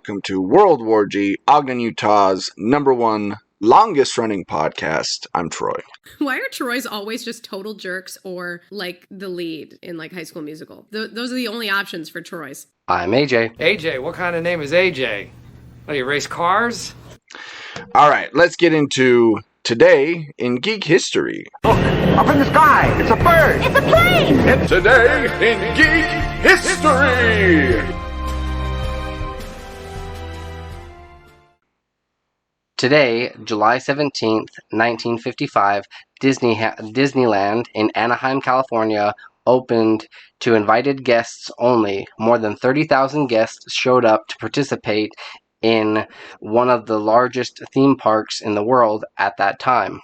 welcome to World War G, Ogden, Utah's #1 longest-running podcast. I'm Troy. Why are Troys always just total jerks or, like, the lead in, like, High School Musical? Those are the only options for Troys. I'm AJ. AJ? What kind of name is AJ? Oh, you race cars? All right, let's get into today in Geek History. Look, up in the sky, it's a bird! It's a plane! Today in Geek History! Today, July 17th, 1955, Disneyland in Anaheim, California, opened to invited guests only. More than 30,000 guests showed up to participate in one of the largest theme parks in the world at that time.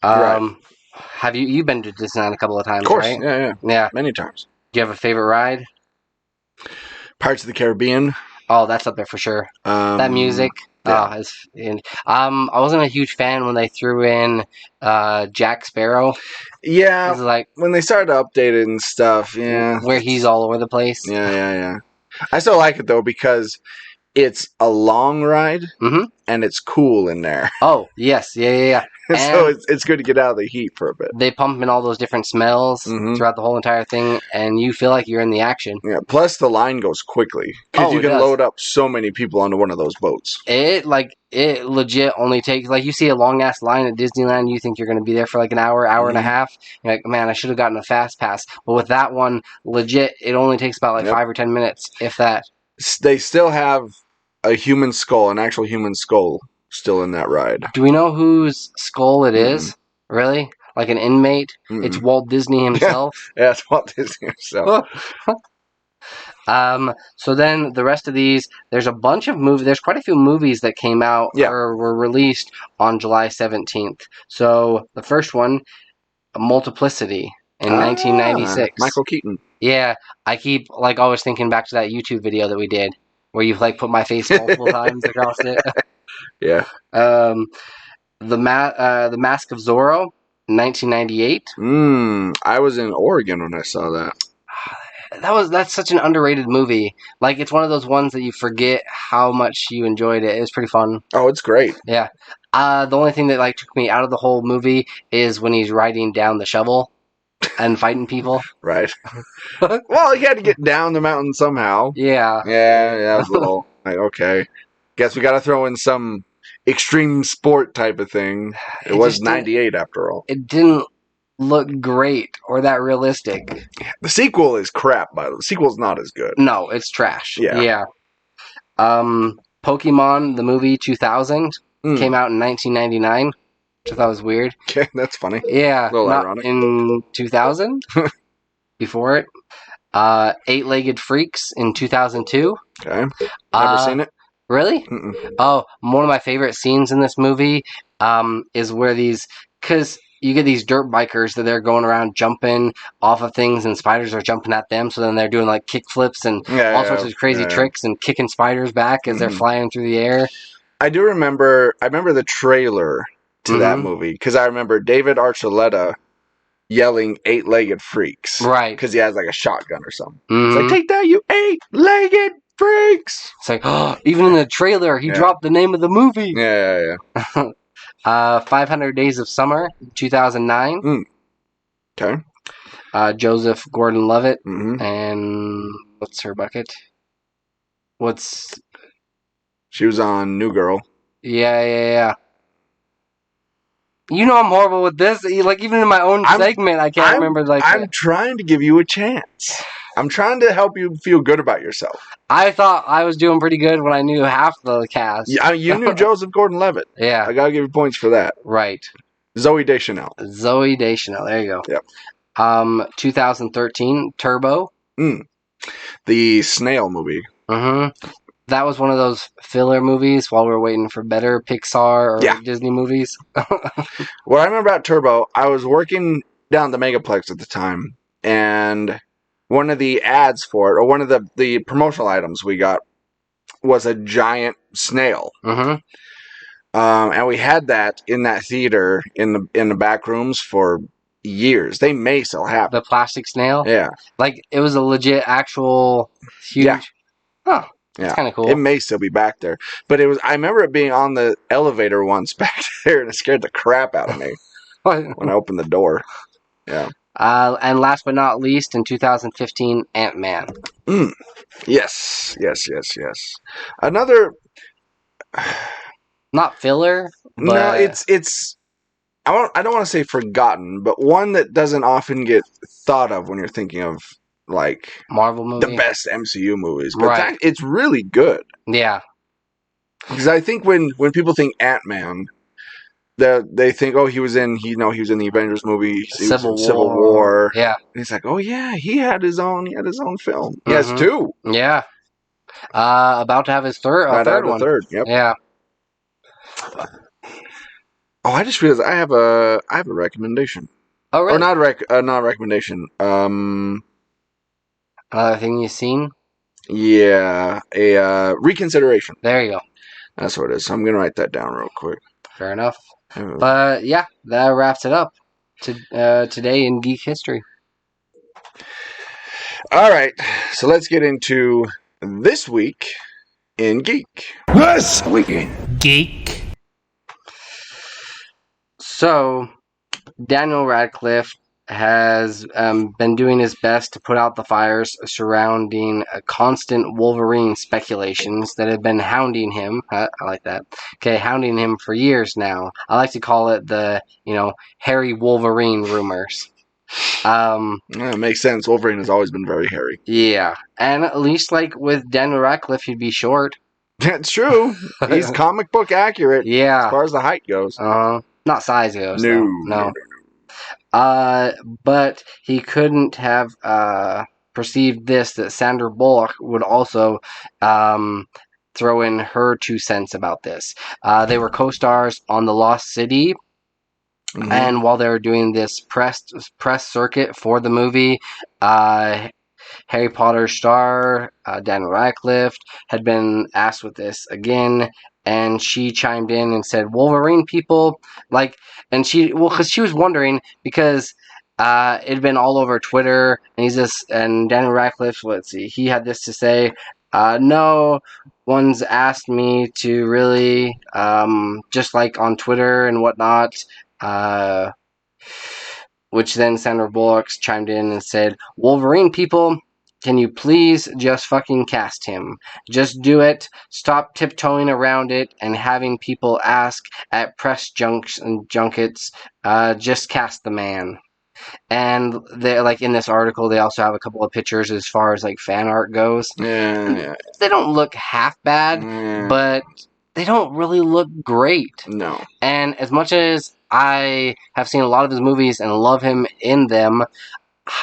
Right. Have you been to Disneyland a couple of times, Of course, right? yeah. Many times. Do you have a favorite ride? Pirates of the Caribbean. Oh, that's up there for sure. That music. Yeah. I wasn't a huge fan when they threw in Jack Sparrow. Yeah, Like when they started to update it and stuff, yeah. where he's all over the place. Yeah. I still like it, though, because it's a long ride, and it's cool in there. Oh, yes. Yeah. So it's good to get out of the heat for a bit. They pump in all those different smells throughout the whole entire thing, and you feel like you're in the action. Yeah, plus the line goes quickly, because you can load up so many people onto one of those boats. It legit only takes, like, you see a long-ass line at Disneyland, you think you're going to be there for like an hour and a half. You're like, man, I should have gotten a fast pass. But with that one, legit, it only takes about like 5 or 10 minutes, if that. They still have a human skull, an actual human skull, still in that ride. Do we know whose skull it is? Really? Like an inmate? It's Walt Disney himself? Yeah, it's Walt Disney himself. So then the rest of these, there's a bunch of movies, there's quite a few movies that came out or were released on July 17th. So the first one, Multiplicity in 1996. Michael Keaton. Yeah, I keep like always thinking back to that YouTube video that we did where you like put my face multiple times across it. Yeah. The Mask of Zorro, 1998. I was in Oregon when I saw that. That's such an underrated movie. Like, it's one of those ones that you forget how much you enjoyed it. It was pretty fun. Oh, it's great. Yeah. The only thing that like took me out of the whole movie is when he's riding down the shovel and fighting people. Right. Well, he had to get down the mountain somehow. Yeah. Yeah, it was a little like, okay. Guess we got to throw in some extreme sport type of thing. It was 98 after all. It didn't look great or that realistic. The sequel is crap, by the way. The sequel's not as good. No, it's trash. Yeah. Pokemon, the movie 2000, came out in 1999, which I thought was weird. Okay, that's funny. Yeah. A little ironic. In 2000? Before it. Eight-Legged Freaks in 2002. Okay. Never seen it. Really? Mm-mm. Oh, one of my favorite scenes in this movie is where because you get these dirt bikers that they're going around jumping off of things and spiders are jumping at them, so then they're doing like kick flips and all sorts of crazy tricks and kicking spiders back as they're flying through the air. I remember the trailer to that movie, because I remember David Archuleta yelling "eight-legged freaks," right? Because he has like a shotgun or something. It's like, take that, you eight-legged freaks! It's like, oh, even in the trailer, he dropped the name of the movie. Yeah. 500 Days of Summer, 2009. Okay. Joseph Gordon-Levitt, and what's her bucket? She was on New Girl. Yeah. You know I'm horrible with this. Like, even in my own segment, I can't remember. Like, I'm trying to give you a chance. I'm trying to help you feel good about yourself. I thought I was doing pretty good when I knew half the cast. Yeah, you knew Joseph Gordon-Levitt. Yeah. I gotta give you points for that. Right. Zooey Deschanel. There you go. Yep. 2013, Turbo. The snail movie. That was one of those filler movies while we were waiting for better Pixar or Disney movies. What I remember about Turbo, I was working down at the Megaplex at the time, and one of the ads for it, or one of the promotional items we got, was a giant snail. And we had that in that theater in the back rooms for years. They may still have the plastic snail. Yeah, like it was a legit, actual huge. Yeah. Huh. It's Yeah, kind of cool. it may still be back there, but I remember it being on the elevator once back there, and it scared the crap out of me when I opened the door. Yeah. And last but not least, in 2015, Ant-Man. Yes. Another. Not filler, but No, it's. I don't want to say forgotten, but one that doesn't often get thought of when you're thinking of like Marvel movie. the best MCU movies. But Right. it's really good. Yeah. Because I think when people think Ant-Man, they think, oh, he was in the Avengers movie, he was in Civil War. Yeah. And it's like, oh yeah, he had his own film. He has two. Yeah. About to have his third one. Yep. Yeah. Oh, I just realized I have a recommendation. Oh, really? Or not a recommendation. Another thing you've seen? Yeah, a reconsideration. There you go. That's what it is. So I'm gonna write that down real quick. Fair enough. But yeah, that wraps it up today in Geek History. All right, so let's get into this week in Geek. This weekend. Geek. So, Daniel Radcliffe has been doing his best to put out the fires surrounding constant Wolverine speculations that have been hounding him. I like that. Okay, hounding him for years now. I like to call it the, hairy Wolverine rumors. Yeah, it makes sense. Wolverine has always been very hairy. Yeah, and at least like with Daniel Radcliffe, he'd be short. That's true. He's comic book accurate. Yeah. As far as the height goes. Not size goes. No. But he couldn't have perceived that Sandra Bullock would also throw in her 2 cents about this. They were co-stars on The Lost City. Mm-hmm. And while they were doing this press circuit for the movie, Harry Potter star Daniel Radcliffe had been asked with this again, and she chimed in and said, "Wolverine people because she was wondering because it'd been all over Twitter, and Daniel Radcliffe, he had this to say." No one's asked me to really, just like on Twitter and whatnot. Which then Sandra Bullock chimed in and said, "Wolverine people, can you please just fucking cast him? Just do it. Stop tiptoeing around it and having people ask at press junkets. Just cast the man." And they in this article, they also have a couple of pictures as far as fan art goes. Yeah. They don't look half bad, but they don't really look great. No. And as much as I have seen a lot of his movies and love him in them,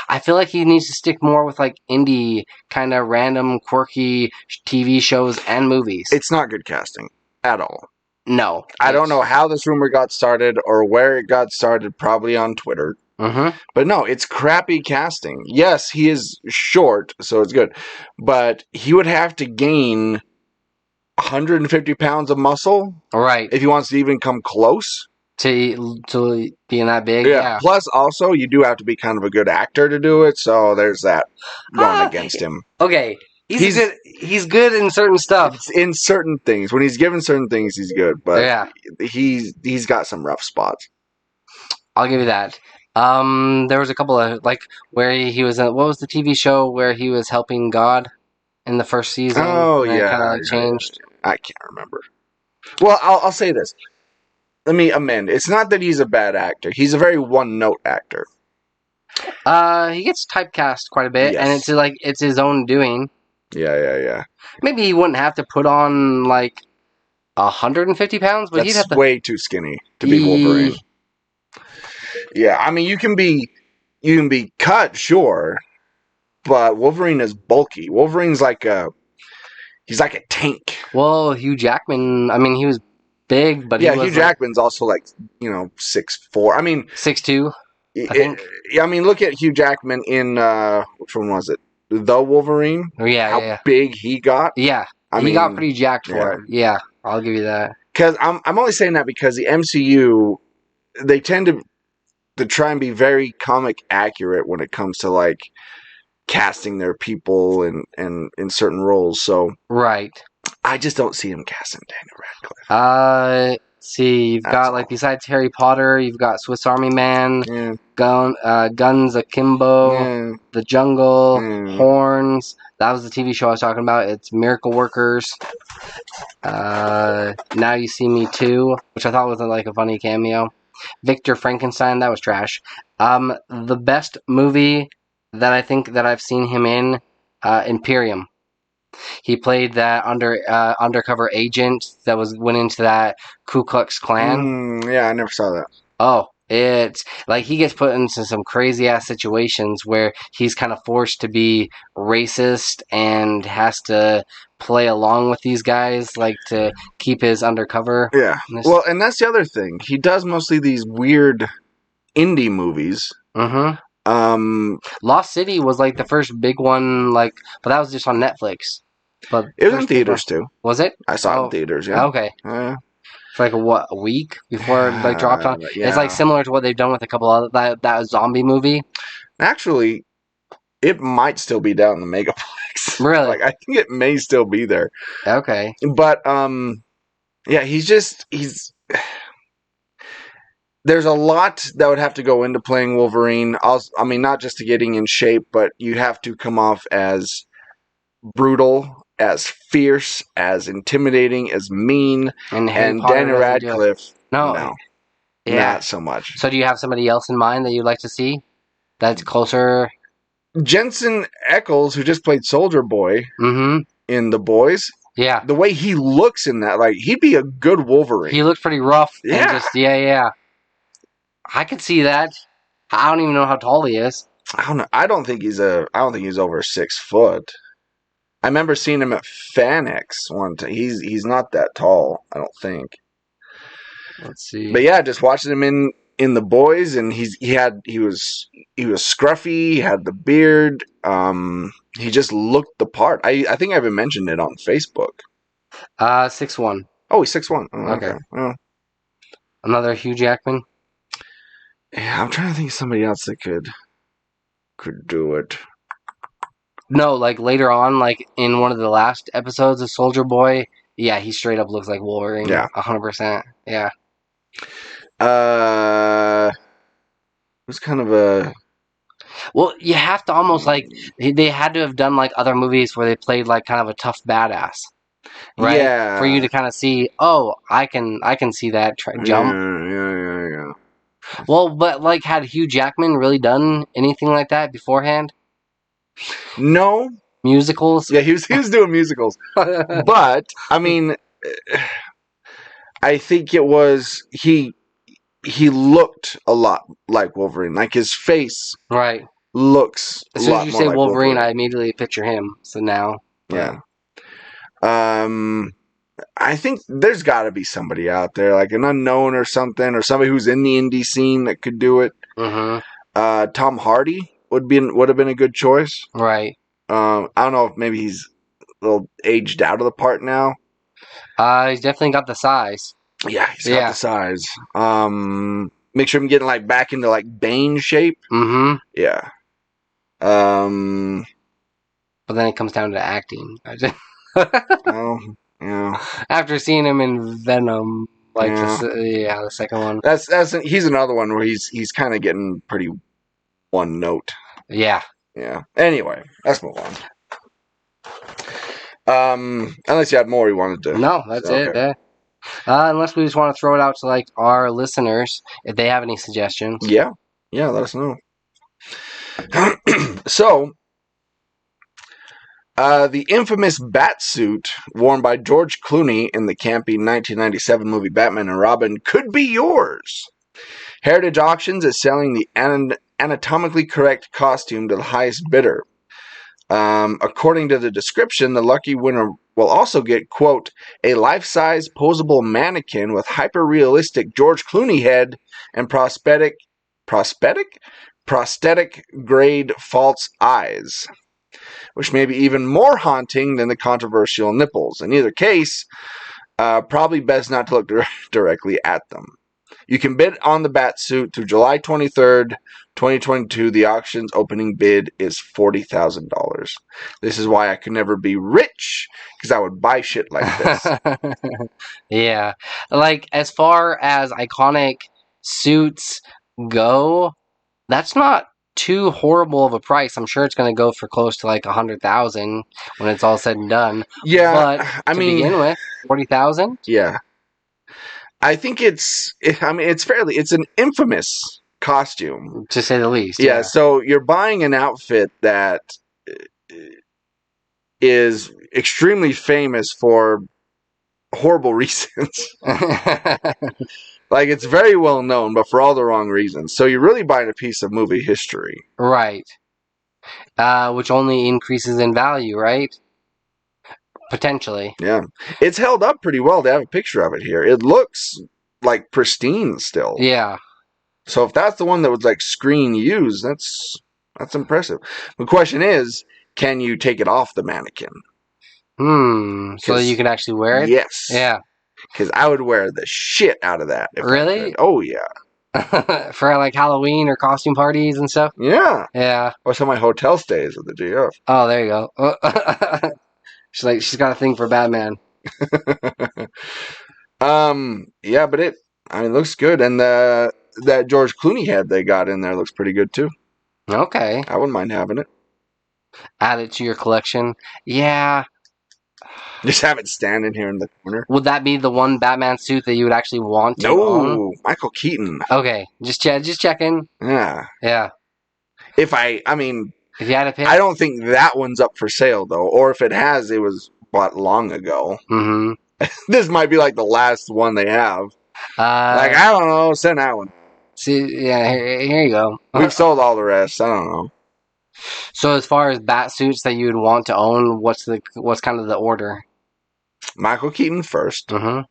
I feel like he needs to stick more with indie kind of random quirky TV shows and movies. It's not good casting at all. No. I don't know how this rumor got started or where it got started, probably on Twitter. Mm-hmm. But no, it's crappy casting. Yes, he is short, so it's good. But he would have to gain 150 pounds of muscle. Right. If he wants to even come close. To being that big. Yeah. Plus, also, you do have to be kind of a good actor to do it, so there's that going against him. Okay. He's good in certain stuff. In certain things. When he's given certain things, he's good. But yeah. he's got some rough spots. I'll give you that. There was a couple of where he was what was the TV show where he was helping God in the first season? Oh and yeah, kind of changed. I can't remember. Well, I'll say this. Let me amend. It's not that he's a bad actor. He's a very one-note actor. He gets typecast quite a bit, yes. And it's his own doing. Yeah. Maybe he wouldn't have to put on 150 pounds, but That's he'd have to. Way too skinny to be Wolverine. Yeah, I mean you can be cut, sure, but Wolverine is bulky. Wolverine's he's like a tank. Well, Hugh Jackman, I mean, he was big, but Hugh Jackman's also 6'4". I mean 6'2". I think. I mean, look at Hugh Jackman in which one was it? The Wolverine. Yeah, how big he got. Yeah, he got pretty jacked for it. Yeah, I'll give you that. Because I'm only saying that because the MCU, they tend to try and be very comic accurate when it comes to casting their people in certain roles. So Right. I just don't see him casting Daniel Radcliffe. See, you've That's got, all. like, besides Harry Potter, you've got Swiss Army Man, Yeah, Guns Akimbo, yeah, The Jungle, yeah. Horns. That was the TV show I was talking about. It's Miracle Workers. Now You See Me Too, which I thought was like a funny cameo. Victor Frankenstein, that was trash. The best movie that I think that I've seen him in, Imperium. He played that undercover agent that went into that Ku Klux Klan. Yeah, I never saw that. Oh, it's like he gets put into some crazy ass situations where he's kind of forced to be racist and has to play along with these guys, like to keep his undercover. Yeah. Well, and that's the other thing. He does mostly these weird indie movies. Lost City was like the first big one, but that was just on Netflix. But it was in theaters too. Was it? I saw it in theaters. Yeah. Okay. For like a week before it dropped on. Yeah. It's like similar to what they've done with a couple other that zombie movie. Actually, it might still be down in the Megaplex. Really? Like I think it may still be there. Okay. But yeah, he's there's a lot that would have to go into playing Wolverine. I mean, not just to getting in shape, but you have to come off as brutal, as fierce, as intimidating, as mean. And Daniel Radcliffe, no, not so much. So do you have somebody else in mind that you'd like to see that's closer? Jensen Ackles, who just played Soldier Boy in The Boys. Yeah. The way he looks in that, like, he'd be a good Wolverine. He looks pretty rough. Yeah. And yeah. I could see that. I don't even know how tall he is. I don't know. I don't think he's over 6 foot. I remember seeing him at FanX one time. He's not that tall, I don't think. Let's see. But yeah, just watching him in The Boys, and he was scruffy, he had the beard. He just looked the part. I think I even mentioned it on Facebook. 6'1". Oh, he's 6'1". Oh, okay. Well, another Hugh Jackman. Yeah, I'm trying to think of somebody else that could do it. No, like later on, like in one of the last episodes of Soldier Boy, yeah, he straight up looks like Wolverine. Yeah. 100%. Yeah. It was kind of a... Well, you have to almost like... They had to have done like other movies where they played like kind of a tough badass. Right? Yeah. For you to kind of see, oh, I can see that jump. Yeah. Well, but like, had Hugh Jackman really done anything like that beforehand? No. Musicals? Yeah, he was doing musicals. But, I mean, I think it was... He looked a lot like Wolverine. Like, his face looks as soon a lot as you more say like Wolverine, I immediately picture him. So now... Yeah. I think there's got to be somebody out there, like an unknown or something, or somebody who's in the indie scene that could do it. Tom Hardy would have been a good choice. Right. I don't know if maybe he's a little aged out of the part now. He's definitely got the size. Yeah, he's got the size. Make sure I'm getting like back into like Bane shape. Yeah. But then it comes down to acting. Oh, yeah. After seeing him in Venom, like the second one. He's another one where he's kind of getting pretty one note. Yeah. Yeah. Anyway, let's move on. Unless you had more you wanted to. No, that's it. Yeah. Unless we just want to throw it out to like our listeners if they have any suggestions. Yeah. Yeah, let us know. So, the infamous bat suit worn by George Clooney in the campy 1997 movie Batman and Robin could be yours. Heritage Auctions is selling the anatomically correct costume to the highest bidder. According to the description, the lucky winner will also get, quote, a life-size posable mannequin with hyper-realistic George Clooney head and prosthetic grade false eyes, which may be even more haunting than the controversial nipples. In either case, probably best not to look directly at them. You can bid on the bat suit through July 23rd, 2022. The auction's opening bid is $40,000. This is why I could never be rich, because I would buy shit like this. Yeah. Like, as far as iconic suits go, that's not too horrible of a price. I'm sure it's going to go for close to like 100,000 when it's all said and done. Yeah, But I to mean, begin with, 40,000? Yeah. I think it's an infamous costume. To say the least. Yeah, so you're buying an outfit that is extremely famous for horrible reasons. Like, it's very well known, but for all the wrong reasons. So you're really buying a piece of movie history. Right. Which only increases in value, right? Potentially. Yeah. It's held up pretty well. They have a picture of it here. It looks like pristine still. Yeah. So if that's the one that was like screen used, that's impressive. The question is, can you take it off the mannequin? So you can actually wear it? Yes. Yeah. Because I would wear the shit out of that. If Really? I could. Oh, yeah. For like Halloween or costume parties and stuff? Yeah. Yeah. Or some of my hotel stays at the GF. Oh, there you go. She's got a thing for Batman. Yeah, but it looks good. And that George Clooney head they got in there looks pretty good too. Okay. I wouldn't mind having it. Add it to your collection. Yeah. Just have it standing here in the corner. Would that be the one Batman suit that you would actually want to own? No, Michael Keaton. Okay. Just checking. Yeah. Yeah. If you had to pick? I don't think that one's up for sale, though. Or if it has, it was bought long ago. Mm-hmm. This might be like the last one they have. I don't know. Send that one. See, yeah, here you go. We've sold all the rest. I don't know. So as far as bat suits that you would want to own, what's kind of the order? Michael Keaton first. Mm-hmm.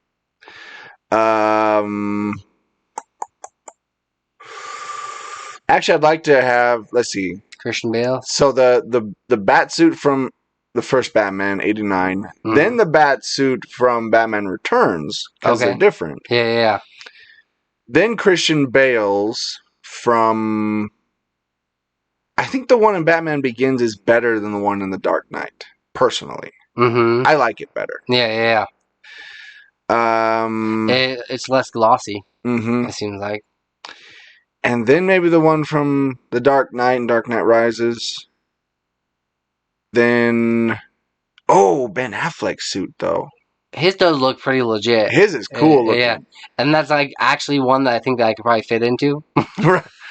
Actually, I'd like to have, let's see. Christian Bale. So the bat suit from the first Batman, 89. Mm-hmm. Then the bat suit from Batman Returns, because they're different. Yeah. Then Christian Bale's from... I think the one in Batman Begins is better than the one in The Dark Knight, personally. Mm-hmm. I like it better. Yeah. It's less glossy, it seems like. And then maybe the one from The Dark Knight and Dark Knight Rises. Then... Oh, Ben Affleck's suit, though. His does look pretty legit. His is cool looking. Yeah. And that's like actually one that I think that I could probably fit into.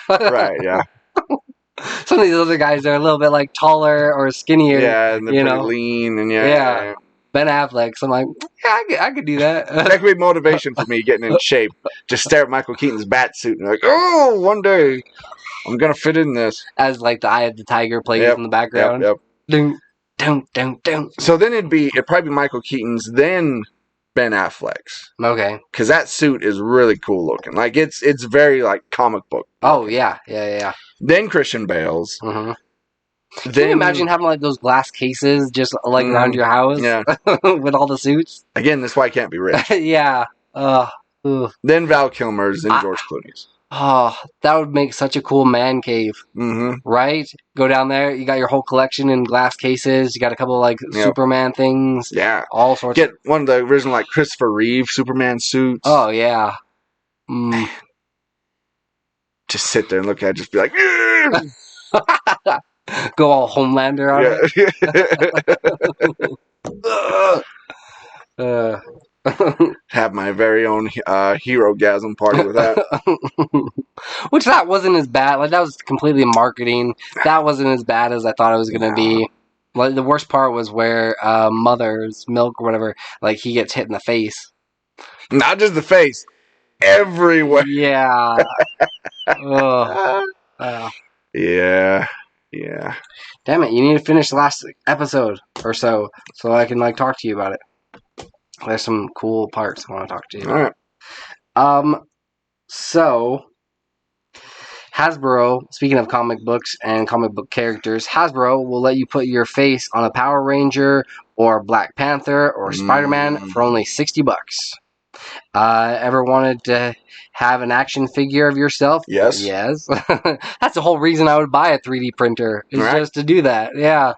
Right, yeah. Some of these other guys are a little bit like taller or skinnier. Yeah, and they're pretty lean and yeah. Ben Affleck, so I'm like, yeah, I could do that. That could be motivation for me getting in shape. Just stare at Michael Keaton's bat suit and like, oh, one day I'm gonna fit in this. As like the Eye of the Tiger plays in the background. Yep. Dun. So then it'd probably be Michael Keaton's, then Ben Affleck's. Okay. Because that suit is really cool looking. Like it's very like comic book. Oh yeah. Then Christian Bale's. Mm-hmm. Can you imagine having like those glass cases just like around your house? Yeah. With all the suits? Again, that's why I can't be rich. Yeah. Then Val Kilmer's, then George Clooney's. Oh, that would make such a cool man cave. Mm-hmm. Right? Go down there, you got your whole collection in glass cases, you got a couple of like Superman things. Yeah. All sorts. Get one of the original like Christopher Reeve Superman suits. Oh, yeah. Just sit there and look at it, just be like, go all Homelander on it. Have my very own hero-gasm party with that. Which that wasn't as bad. Like that was completely marketing. That wasn't as bad as I thought it was going to be. Like the worst part was where Mother's Milk or whatever, like he gets hit in the face. Not just the face, everywhere. Yeah. Yeah. Damn it! You need to finish the last episode or so I can like talk to you about it. There's some cool parts I want to talk to you about. All right. So Hasbro, speaking of comic books and comic book characters, Hasbro will let you put your face on a Power Ranger or Black Panther or Spider-Man for only $60. Ever wanted to have an action figure of yourself? Yes. Yes. That's the whole reason I would buy a 3D printer, is Right. just to do that. Yeah.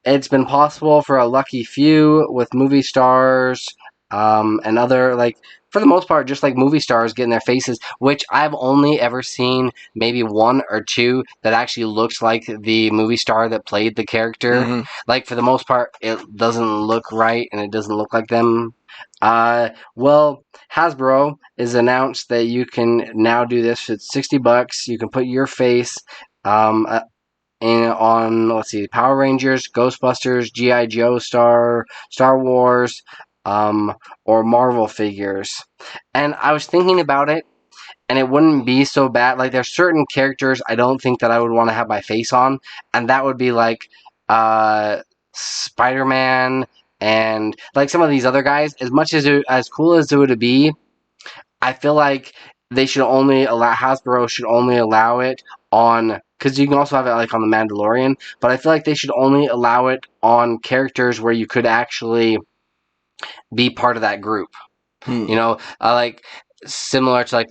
It's been possible for a lucky few with movie stars and other, like, for the most part, just like movie stars getting their faces, which I've only ever seen maybe one or two that actually looks like the movie star that played the character. Mm-hmm. Like, for the most part, it doesn't look right and it doesn't look like them. Well, Hasbro is announced that you can now do this. It's $60. You can put your face on, let's see, Power Rangers, Ghostbusters, G.I. Joe, Star Wars, or Marvel figures. And I was thinking about it, and it wouldn't be so bad. Like, there's certain characters I don't think that I would want to have my face on, and that would be like Spider-Man and like some of these other guys. As much as cool as it would be, I feel like Hasbro should only allow it on, because you can also have it like on the Mandalorian, but I feel like they should only allow it on characters where you could actually be part of that group. You know, like similar to like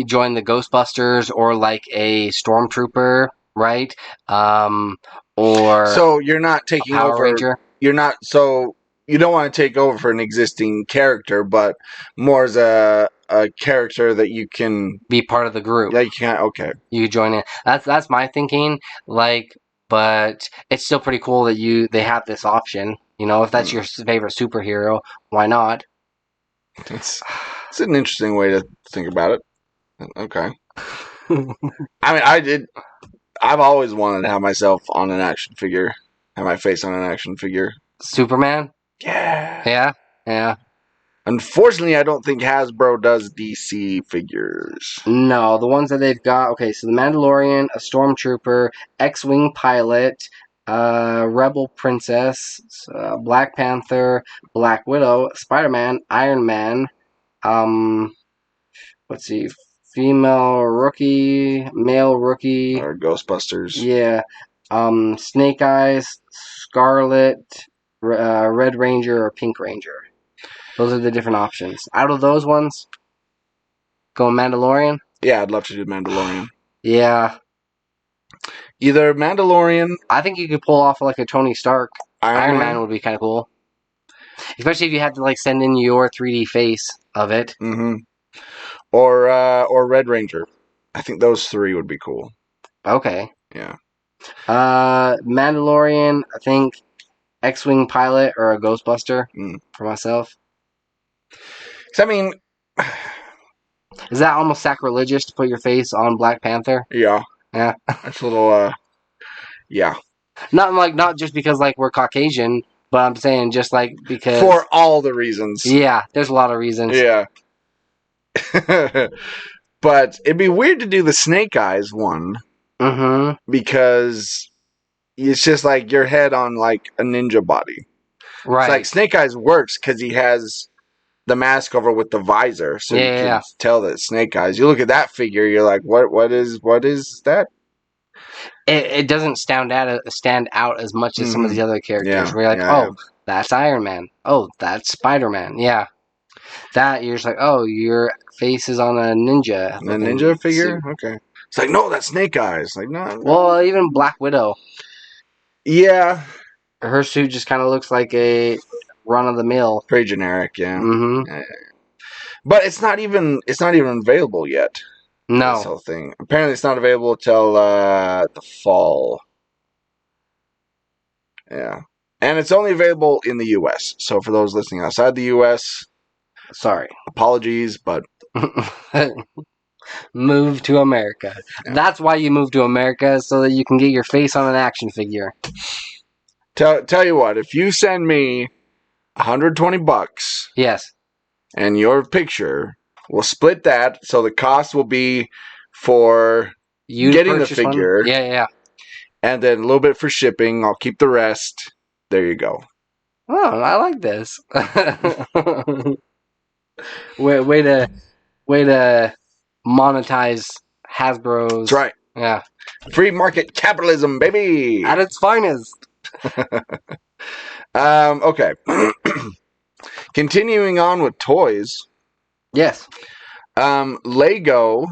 join the Ghostbusters or like a Stormtrooper, right? Or So you're not taking Power over. Ranger. You're not. So you don't want to take over for an existing character, but more as a character that you can Be part of the group. Yeah, you can. Okay. You could join in. That's my thinking. Like, but it's still pretty cool that they have this option. You know, if that's your favorite superhero, why not? It's an interesting way to think about it. Okay. I mean, I've always wanted to have myself on an action figure, have my face on an action figure. Superman? Yeah. Yeah. Unfortunately, I don't think Hasbro does DC figures. No, the ones that they've got. Okay, so the Mandalorian, a Stormtrooper, X-wing pilot, Rebel Princess, Black Panther, Black Widow, Spider-Man, Iron Man. Let's see, female rookie, male rookie, Or Ghostbusters. yeah. Snake Eyes, Scarlet, Red Ranger, or Pink Ranger. Those are the different options. Out of those ones, go Mandalorian. Yeah, I'd love to do Mandalorian. Yeah, Either Mandalorian. I think you could pull off like a Tony Stark. Iron Man would be kind of cool, especially if you had to like send in your 3D face of it. Mm-hmm. Or Red Ranger. I think those three would be cool. Okay. Yeah. Mandalorian, I think X-wing pilot or a Ghostbuster for myself. I mean, is that almost sacrilegious to put your face on Black Panther? Yeah. Yeah. That's a little. Yeah. Not just because like we're Caucasian, but I'm saying just like because for all the reasons. Yeah, there's a lot of reasons. Yeah. But it'd be weird to do the Snake Eyes one. Mm-hmm. Because it's just like your head on like a ninja body. Right. It's like Snake Eyes works because he has the mask over with the visor, so you can tell that it's Snake Eyes. You look at that figure, you're like, what is that? It doesn't stand out as much as some of the other characters. Where you're like, that's Iron Man. Oh, that's Spider-Man. Yeah. That you're just like, oh, your face is on a ninja. A ninja figure? Okay. It's like, no, that's Snake Eyes. Like, no. Well, even Black Widow. Yeah. Her suit just kind of looks like a run-of-the-mill. Pretty generic, yeah. Mm-hmm. Yeah. But it's not even available yet. No. This whole thing. Apparently it's not available till the fall. Yeah. And it's only available in the U.S. So for those listening outside the U.S., sorry. Apologies, but... Move to America. Yeah. That's why you move to America, so that you can get your face on an action figure. Tell you what, if you send me $120... Yes. And your picture, we'll split that, so the cost will be for you getting the figure. One? Yeah. And then a little bit for shipping. I'll keep the rest. There you go. Oh, I like this. way to monetize Hasbro's. That's right. Yeah. Free market capitalism, baby. At its finest. Okay. Continuing on with toys, Yes. Lego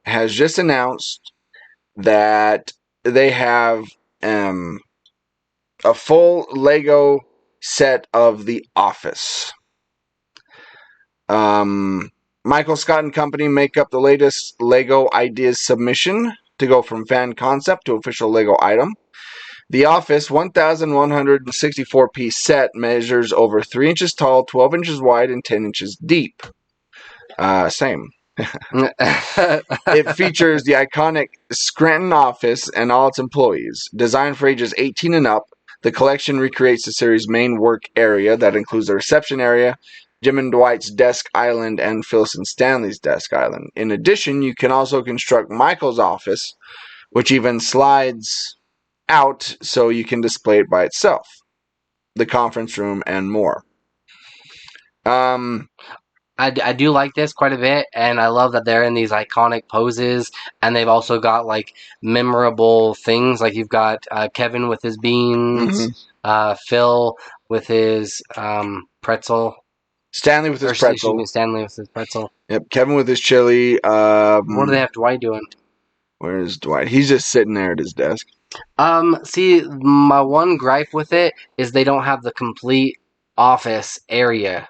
has just announced that they have a full Lego set of The Office. Michael Scott and Company make up the latest Lego ideas submission to go from fan concept to official Lego item. The Office 1,164-piece set measures over 3 inches tall, 12 inches wide, and 10 inches deep. Same. It features the iconic Scranton office and all its employees. Designed for ages 18 and up, the collection recreates the series' main work area that includes the reception area, Jim and Dwight's desk island, and Phyllis and Stanley's desk island. In addition, you can also construct Michael's office, which even slides out so you can display it by itself, the conference room, and more. I do like this quite a bit, and I love that they're in these iconic poses, and they've also got like memorable things. Like you've got Kevin with his beans, Phil with his pretzel, Stanley with his pretzel. Stanley with his pretzel. Yep, Kevin with his chili. What do they have Dwight doing? Where is Dwight? He's just sitting there at his desk. See, my one gripe with it is they don't have the complete office area.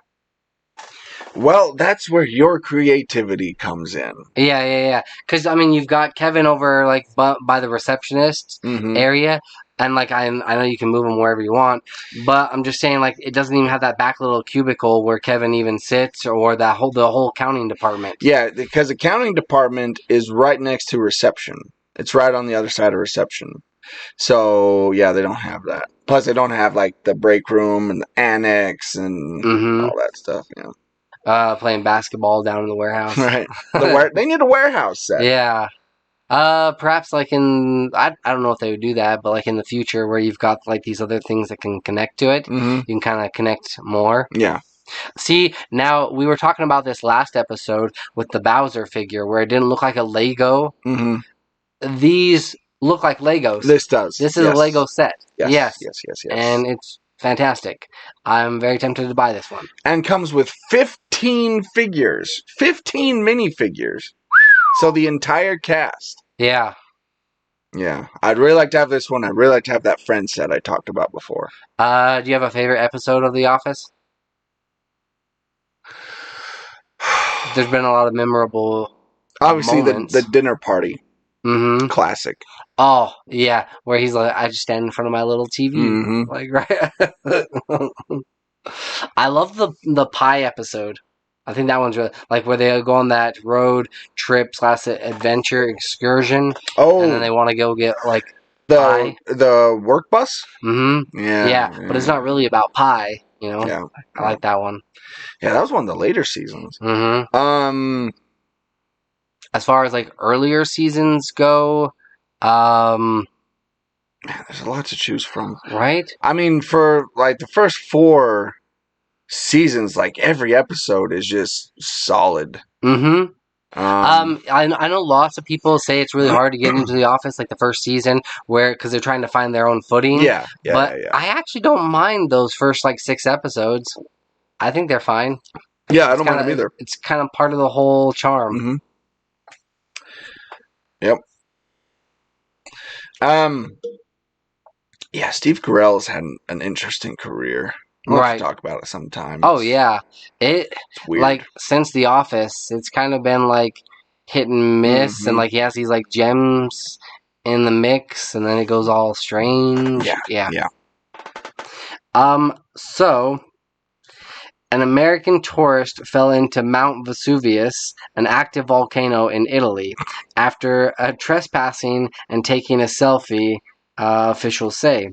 Well, that's where your creativity comes in. Yeah. Because, I mean, you've got Kevin over, like, by the receptionist area, and, like, I know you can move him wherever you want, but I'm just saying, like, it doesn't even have that back little cubicle where Kevin even sits, or the whole accounting department. Yeah, because the accounting department is right next to reception. It's right on the other side of reception. So, yeah, they don't have that. Plus, they don't have, like, the break room and the annex and all that stuff, you know. Playing basketball down in the warehouse. Right. They need a warehouse set. Yeah. Perhaps like in, I don't know if they would do that, but like in the future where you've got like these other things that can connect to it, you can kind of connect more. Yeah. See, now we were talking about this last episode with the Bowser figure where it didn't look like a Lego. These look like Legos. This does. This is a Lego set. Yes. And it's fantastic. I'm very tempted to buy this one. And comes with 15 figures. 15 minifigures. So the entire cast. Yeah. Yeah. I'd really like to have this one. I'd really like to have that friend set I talked about before. Do you have a favorite episode of The Office? There's been a lot of memorable Obviously, moments. the dinner party. Classic. Oh, yeah. Where he's like, I just stand in front of my little TV. Like, right? I love the pie episode. I think that one's really, like, where they go on that road trip / adventure excursion. Oh. And then they want to go get, like, pie. The work bus? Yeah, but it's not really about pie, you know? Yeah. I like that one. Yeah, that was one of the later seasons. As far as, like, earlier seasons go, man, there's a lot to choose from. Right? I mean, for, like, the first 4 seasons, like, every episode is just solid. I know lots of people say it's really hard to get into The Office, like, the first season, because they're trying to find their own footing. Yeah. I actually don't mind those first, like, 6 episodes. I think they're fine. Yeah, I don't mind them either. It's kind of part of the whole charm. Yep. Yeah, Steve Carell's had an interesting career. We'll have to talk about it sometime. Oh, yeah. It's weird. Like, since The Office, it's kind of been, like, hit and miss, and, like, he has these, like, gems in the mix, and then it goes all strange. Yeah. So, an American tourist fell into Mount Vesuvius, an active volcano in Italy, after trespassing and taking a selfie, officials say.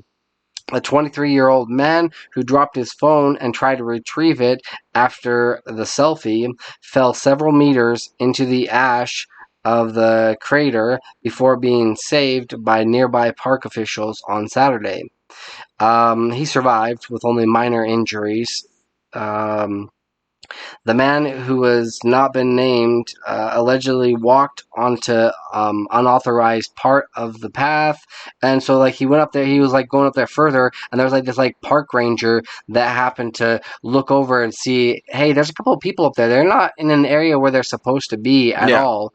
A 23-year-old man who dropped his phone and tried to retrieve it after the selfie fell several meters into the ash of the crater before being saved by nearby park officials on Saturday. He survived with only minor injuries. The man who has not been named allegedly walked onto unauthorized part of the path, and so like he went up there. He was like going up there further, and there was like this like park ranger that happened to look over and see, hey, there's a couple of people up there. They're not in an area where they're supposed to be at all.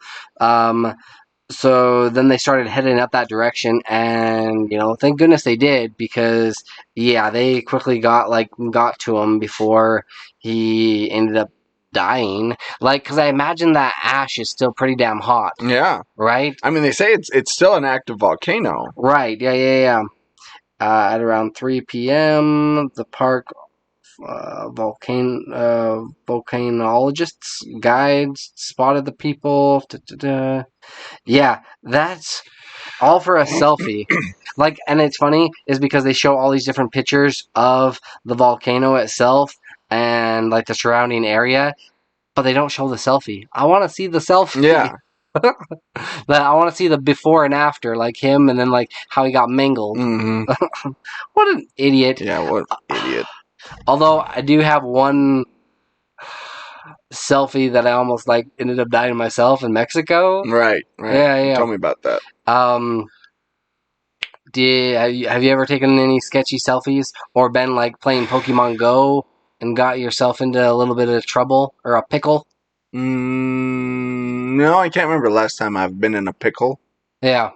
So then they started heading up that direction, and thank goodness they did, because they quickly got to him before he ended up dying. Like, because I imagine that ash is still pretty damn hot. Yeah. Right? I mean, they say it's still an active volcano. Right. Yeah. At around 3 p.m., the park volcanologists guides spotted the people. Yeah, that's all for a selfie. And it's funny is because they show all these different pictures of the volcano itself and like the surrounding area, but they don't show the selfie. I want to see the selfie. Yeah. I want to see the before and after, like him, and then like how he got mangled. Mm-hmm. What an idiot! Yeah, what an idiot. Although I do have one selfie that I almost like ended up dying myself in Mexico. Right. Yeah. Tell me about that. Have you ever taken any sketchy selfies or been like playing Pokemon Go and got yourself into a little bit of trouble or a pickle? No, I can't remember the last time I've been in a pickle. Yeah.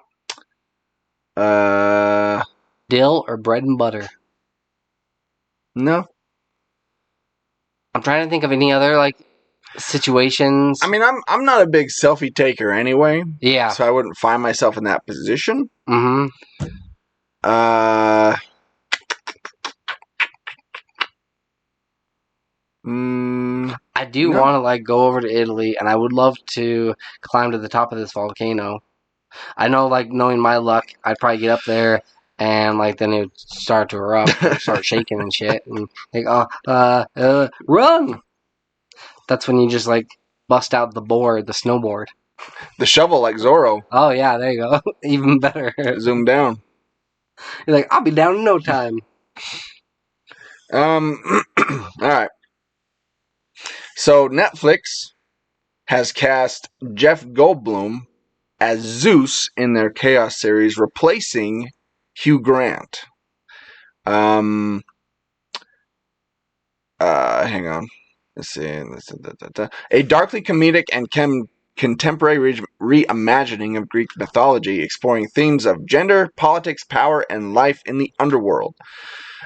Dill or bread and butter? No. I'm trying to think of any other like situations. I mean, I'm not a big selfie taker anyway. Yeah. So I wouldn't find myself in that position. Mm-hmm. I do want to like go over to Italy, and I would love to climb to the top of this volcano. I know, like, knowing my luck, I'd probably get up there and like then it would start to erupt and start shaking and shit, and like run. That's when you just like bust out the snowboard, the shovel like Zorro. Oh yeah, there you go. Even better. Zoom down. You're like, I'll be down in no time. All right. So Netflix has cast Jeff Goldblum as Zeus in their Chaos series, replacing Hugh Grant. Hang on. Let's see. A darkly comedic and contemporary reimagining of Greek mythology, exploring themes of gender, politics, power, and life in the underworld.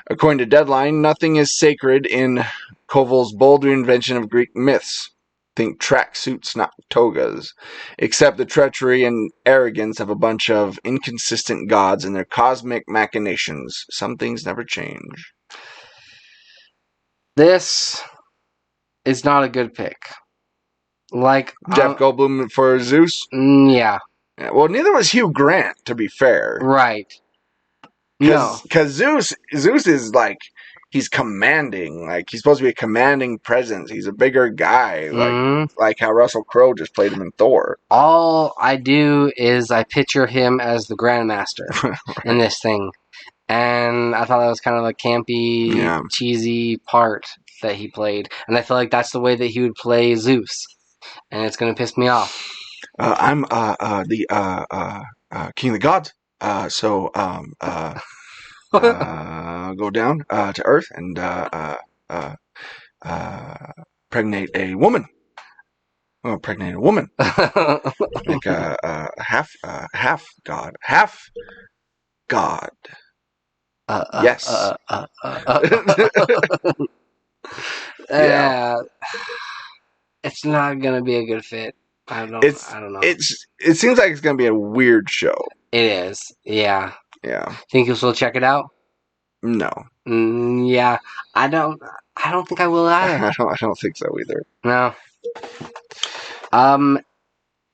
According to Deadline, nothing is sacred in Koval's bold reinvention of Greek myths. Think tracksuits, not togas. Except the treachery and arrogance of a bunch of inconsistent gods and their cosmic machinations. Some things never change. This is not a good pick. Like Jeff Goldblum for Zeus? Yeah. Well, neither was Hugh Grant, to be fair. Right. No. Because Zeus is like, he's commanding. Like, he's supposed to be a commanding presence. He's a bigger guy. Like how Russell Crowe just played him in Thor. All I do is I picture him as the Grandmaster in this thing. And I thought that was kind of a campy, cheesy part that he played. And I feel like that's the way that he would play Zeus. And it's going to piss me off. I'm the king of the gods. So go down to Earth and pregnate a woman. Oh, pregnate a woman. Like half god, half god. Yes. Yeah. It's not gonna be a good fit. I don't know. It seems like it's gonna be a weird show. It is. Yeah. Yeah. Think you'll still check it out? No. Yeah. I don't think I will either. I don't think so either. No.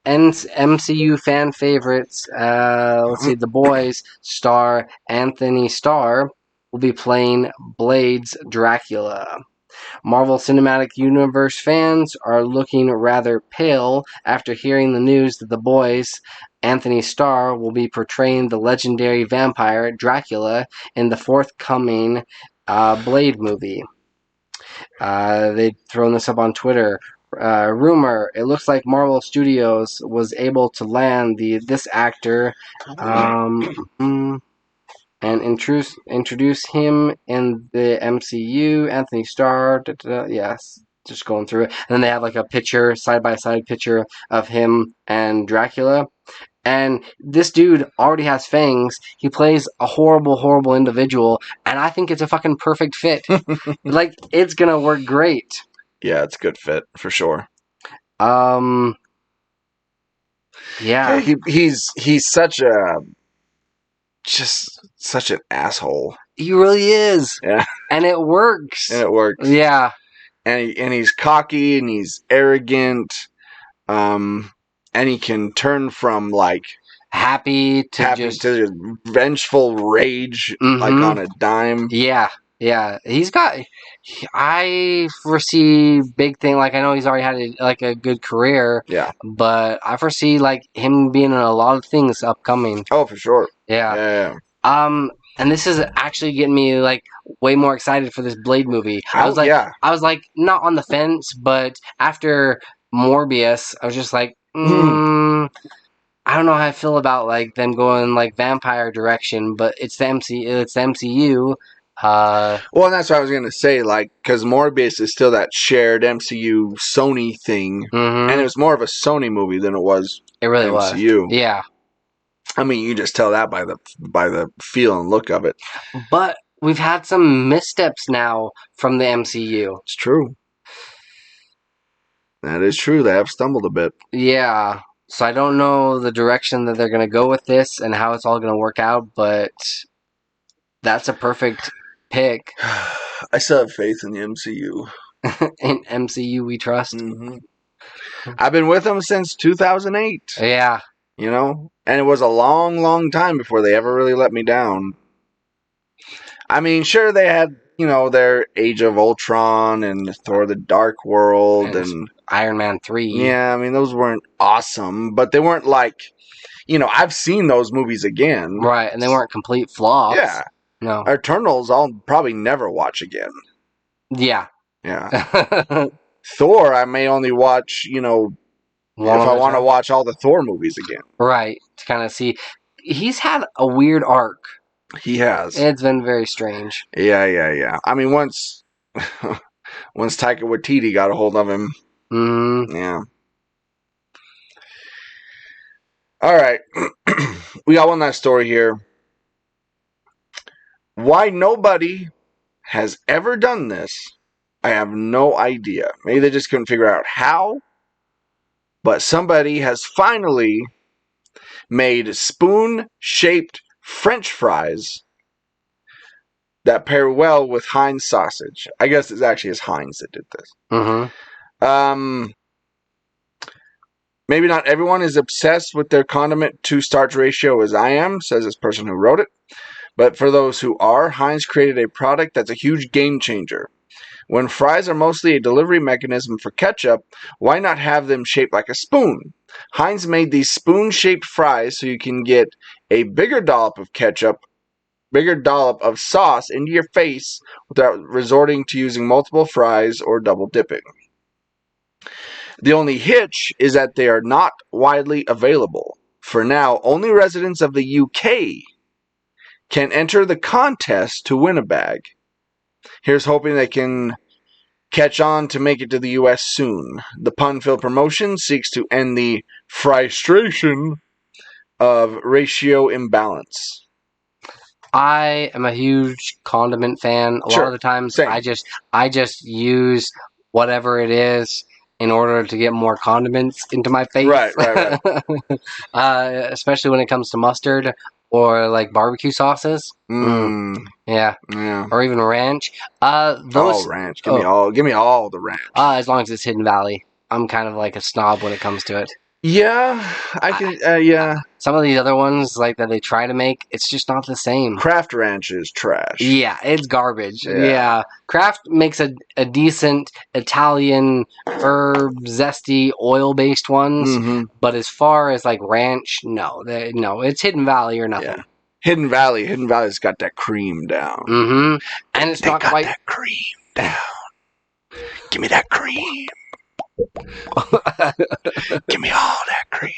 MCU fan favorites. Let's see. The Boys star Antony Star will be playing Blade's Dracula. Marvel Cinematic Universe fans are looking rather pale after hearing the news that The Boys' Antony Star will be portraying the legendary vampire Dracula in the forthcoming Blade movie. They'd thrown this up on Twitter. Rumor: it looks like Marvel Studios was able to land this actor, and introduce him in the MCU. Antony Star. Yes, just going through it, and then they have like a picture, side by side picture of him and Dracula. And this dude already has fangs. He plays a horrible, horrible individual, and I think it's a fucking perfect fit. Like, it's gonna work great. Yeah, it's a good fit for sure. Yeah. He's such an asshole. He really is. Yeah, And it works. and it works. Yeah. And he's cocky and he's arrogant. And he can turn from like Happy to vengeful rage, like on a dime. Yeah. I foresee big thing. Like, I know he's already had a good career. Yeah. But I foresee like him being in a lot of things upcoming. Oh, for sure. Yeah. And this is actually getting me like way more excited for this Blade movie. I was like not on the fence, but after Morbius, I was just like, I don't know how I feel about like them going like vampire direction, but it's the MCU. Well, and that's what I was gonna say, like, because Morbius is still that shared MCU Sony thing, and it was more of a Sony movie than it was. It really MCU. was. Yeah. I mean, you just tell that by the feel and look of it. But we've had some missteps now from the MCU. It's true. That is true. They have stumbled a bit. Yeah. So I don't know the direction that they're going to go with this and how it's all going to work out, but that's a perfect pick. I still have faith in the MCU. In MCU we trust. Mm-hmm. I've been with them since 2008. Yeah. You know? And it was a long, long time before they ever really let me down. I mean, sure, they had, their Age of Ultron and Thor: The Dark World and Iron Man 3. Yeah, I mean, those weren't awesome, but they weren't like, I've seen those movies again. Right, and they weren't complete flops. Yeah. No. Eternals, I'll probably never watch again. Yeah. Yeah. Thor, I may only watch, if I want to watch all the Thor movies again. Right, to kind of see. He's had a weird arc. He has. It's been very strange. Yeah. I mean, once Taika Waititi got a hold of him. Mm-hmm. Yeah. All right. We got one last story here. Why nobody has ever done this, I have no idea. Maybe they just couldn't figure out how. But somebody has finally made spoon-shaped French fries that pair well with Heinz sausage. I guess it actually is Heinz that did this. Mm-hmm. Maybe not everyone is obsessed with their condiment to starch ratio as I am, says this person who wrote it. But for those who are, Heinz created a product that's a huge game changer. When fries are mostly a delivery mechanism for ketchup, why not have them shaped like a spoon? Heinz made these spoon-shaped fries so you can get a bigger dollop of ketchup, bigger dollop of sauce into your face without resorting to using multiple fries or double dipping. The only hitch is that they are not widely available. For now, only residents of the UK can enter the contest to win a bag. Here's hoping they can catch on to make it to the US soon. The pun-filled promotion seeks to end the frustration of ratio imbalance. I am a huge condiment fan. A lot of the times, same. I just use whatever it is in order to get more condiments into my face. Right. Especially when it comes to mustard or like barbecue sauces. Yeah. Or even ranch. Ranch. Give me all the ranch. As long as it's Hidden Valley. I'm kind of like a snob when it comes to it. Yeah, I can. Yeah. Some of these other ones, like that they try to make, it's just not the same. Kraft Ranch is trash. Yeah, it's garbage. Yeah. Kraft makes a decent Italian herb, zesty, oil-based ones, but as far as like ranch, no, it's Hidden Valley or nothing. Yeah. Hidden Valley's got that cream down. And it's not quite that cream down. Give me that cream. Give me all that cream.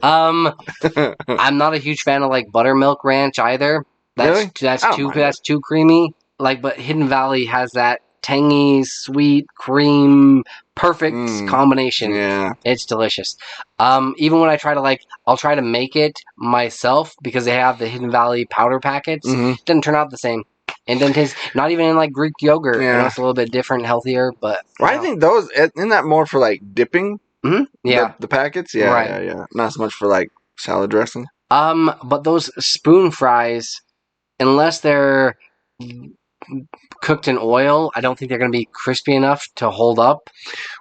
I'm not a huge fan of like buttermilk ranch either. Really? That's too creamy. Like, but Hidden Valley has that tangy, sweet cream, perfect combination. Yeah. It's delicious. Even when I try to I'll try to make it myself because they have the Hidden Valley powder packets. It doesn't turn out the same. It doesn't taste, not even in like Greek yogurt. Yeah. I know it's a little bit different, healthier, but. Well, I think those, isn't that more for like dipping? Mm-hmm. Yeah. The packets? Yeah, Right. yeah. Not so much for like salad dressing. But those spoon fries, unless they're cooked in oil, I don't think they're going to be crispy enough to hold up.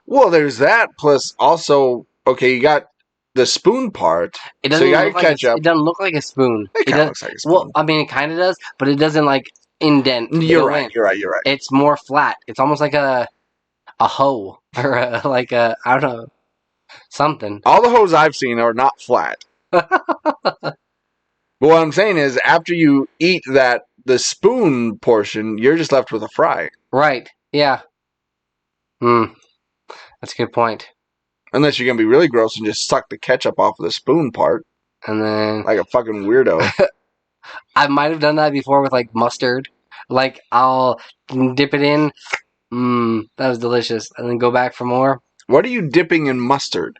Well, there's that. Plus, also, okay, you got the spoon part. It doesn't so you got look your like ketchup. it doesn't look like a spoon. It kind of looks like a spoon. Well, I mean, it kind of does, but it doesn't like indent. You're right. It's more flat. It's almost like a hoe or I don't know, something. All the hoes I've seen are not flat. But what I'm saying is, after you eat the spoon portion, you're just left with a fry. Right. Yeah. That's a good point. Unless you're going to be really gross and just suck the ketchup off of the spoon part. And then... like a fucking weirdo. I might have done that before with, like, mustard. Like, I'll dip it in. That was delicious. And then go back for more. What are you dipping in mustard?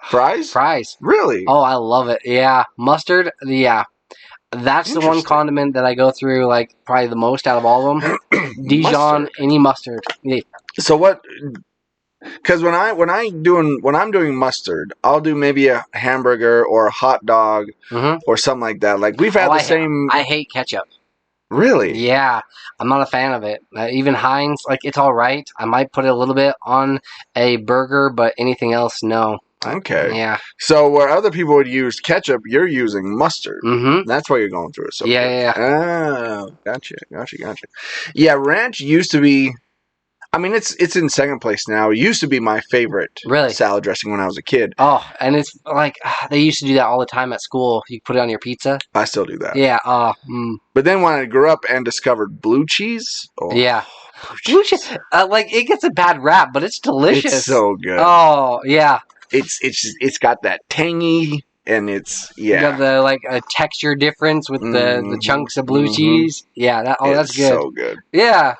Fries? Fries. Really? Oh, I love it. Yeah. Mustard, yeah. That's the one condiment that I go through, like, probably the most out of all of them. Dijon, any mustard. Yeah. So what... Because when I'm doing mustard, I'll do maybe a hamburger or a hot dog or something like that. Like we've had same. I hate ketchup. Really? Yeah, I'm not a fan of it. Even Heinz, like it's all right. I might put it a little bit on a burger, but anything else, no. Okay. Yeah. So where other people would use ketchup, you're using mustard. That's why you're going through it. So yeah. Oh, gotcha. Yeah, ranch used to be. I mean, it's in second place now. It used to be my favorite salad dressing when I was a kid. Oh, and it's like, they used to do that all the time at school. You put it on your pizza. I still do that. Yeah. But then when I grew up and discovered blue cheese. Oh, yeah. Blue cheese. Like, it gets a bad rap, but it's delicious. It's so good. Oh, yeah. It's got that tangy, and it's, yeah. You got the, like, a texture difference with the chunks of blue cheese. Yeah, that's good. So good. Yeah.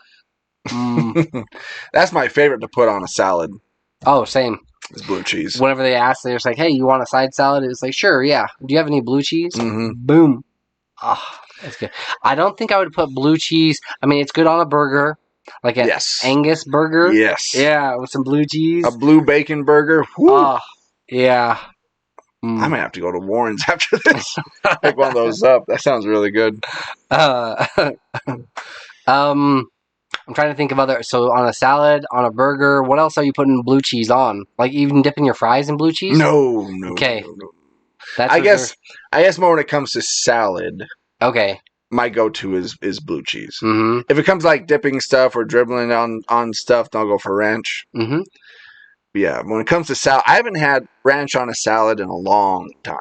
That's my favorite to put on a salad. Oh, same. It's blue cheese. Whenever they ask, they're just like, "Hey, you want a side salad?" It's like, "Sure, yeah." Do you have any blue cheese? Boom. Oh, that's good. I don't think I would put blue cheese. I mean, it's good on a burger, like an Angus burger. Yes. Yeah, with some blue cheese. A blue bacon burger. Woo. Oh, yeah. I might have to go to Warren's after this. Pick one of those up. That sounds really good. I'm trying to think of other. So on a salad, on a burger, what else are you putting blue cheese on? Like even dipping your fries in blue cheese? No. Okay. No. That's I guess more when it comes to salad. Okay. My go-to is blue cheese. If it comes like dipping stuff or dribbling on stuff, then I'll go for ranch. Yeah, when it comes to salad, I haven't had ranch on a salad in a long time.